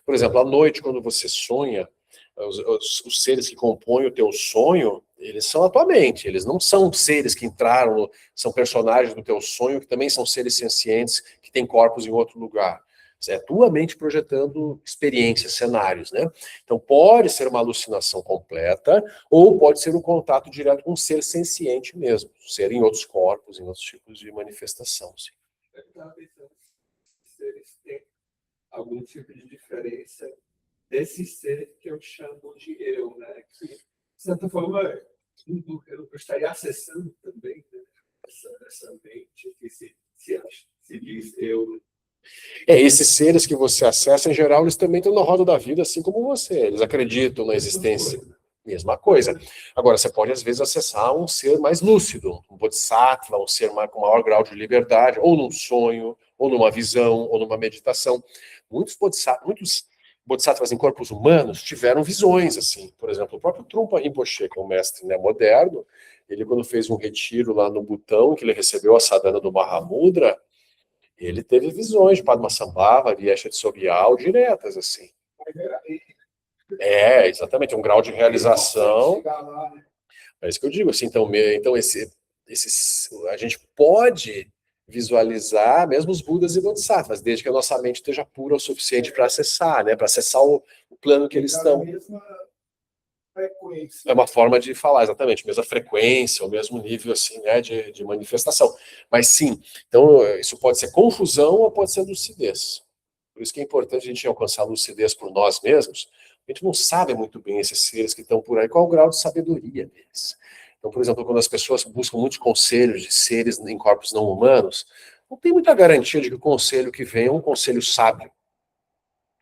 Por exemplo, à noite, quando você sonha, os seres que compõem o teu sonho, eles são a tua mente, eles não são seres que entraram, são personagens do teu sonho, que também são seres sencientes, que têm corpos em outro lugar. É a tua mente projetando experiências, cenários, né? Então pode ser uma alucinação completa, ou pode ser um contato direto com um ser senciente mesmo, ser em outros corpos, em outros tipos de manifestação. Sim. Eu estava pensando se eles têm algum tipo de diferença desses seres que eu chamo de eu, né? Que, de certa forma, eu estaria acessando também, né? essa mente que se diz eu. Né? Esses seres que você acessa, em geral, eles também estão na roda da vida, assim como você. Eles acreditam na existência. Mesma coisa. Agora, você pode, às vezes, acessar um ser mais lúcido, um bodhisattva, um ser com maior grau de liberdade, ou num sonho, ou numa visão, ou numa meditação. Muitos bodhisattvas em corpos humanos tiveram visões, assim. Por exemplo, o próprio Trungpa Rinpoche, que é um mestre, né, moderno, ele, quando fez um retiro lá no Butão, que ele recebeu a sadhana do Mahamudra, ele teve visões de Padmasambhava, Vyesha de Sogyal, diretas, assim. Exatamente, um grau de realização. É isso que eu digo, assim, então a gente pode visualizar mesmo os Budas e Bodhisattvas, desde que a nossa mente esteja pura o suficiente para acessar, né, para acessar o plano que eles estão. É uma forma de falar, exatamente, mesma frequência, o mesmo nível, assim, né, de manifestação. Mas sim, então isso pode ser confusão ou pode ser lucidez. Por isso que é importante a gente alcançar a lucidez por nós mesmos. A gente não sabe muito bem esses seres que estão por aí, qual o grau de sabedoria deles. Então, por exemplo, quando as pessoas buscam muitos conselhos de seres em corpos não humanos, não tem muita garantia de que o conselho que vem é um conselho sábio.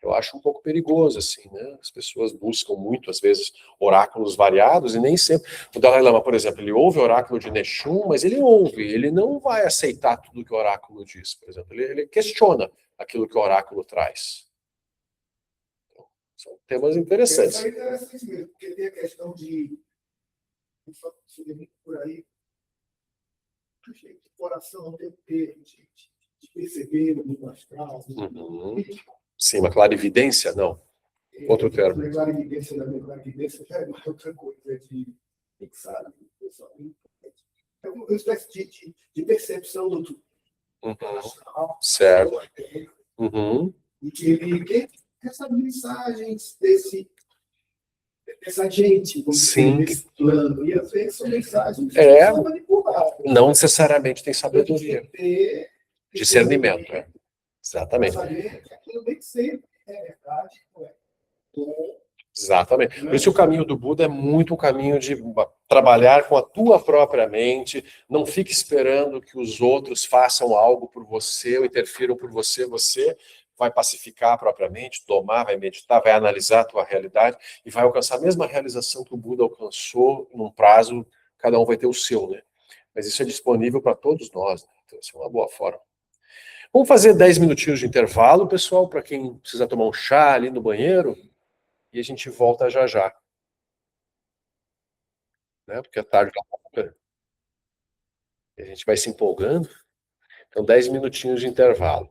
Eu acho um pouco perigoso, assim, né? As pessoas buscam muito, às vezes, oráculos variados e nem sempre... O Dalai Lama, por exemplo, ele ouve o oráculo de Neshun, mas ele ouve, ele não vai aceitar tudo que o oráculo diz, por exemplo. Ele questiona aquilo que o oráculo traz. Então, são temas interessantes. Isso é interessante mesmo, porque tem a questão de por aí, de coração, de perceber o mundo astral. Uhum. Sim, uma clarividência? Não. Outro termo. A clarividência da minha clarividência já é uma outra coisa de fixar. É uma espécie de percepção do tudo. Uhum. Certo. Uhum. E que ele recebe mensagens dessa gente, vamos dizer, desse plano. E às vezes são mensagens que são manipuladas. Não necessariamente tem sabedoria. Discernimento, Exatamente. Saber que aquilo nem sempre é verdade, não é? Exatamente. Por isso o caminho do Buda é muito um caminho de trabalhar com a tua própria mente, não fique esperando que os outros façam algo por você ou interfiram por você, você vai pacificar a própria mente, tomar, vai meditar, vai analisar a tua realidade e vai alcançar a mesma realização que o Buda alcançou num prazo, cada um vai ter o seu, né? Mas isso é disponível para todos nós, né? Então isso é uma boa forma. Vamos fazer 10 minutinhos de intervalo, pessoal, para quem precisa tomar um chá ali no banheiro, e a gente volta já já. Né? Porque a tarde a gente vai se empolgando. Então, 10 minutinhos de intervalo.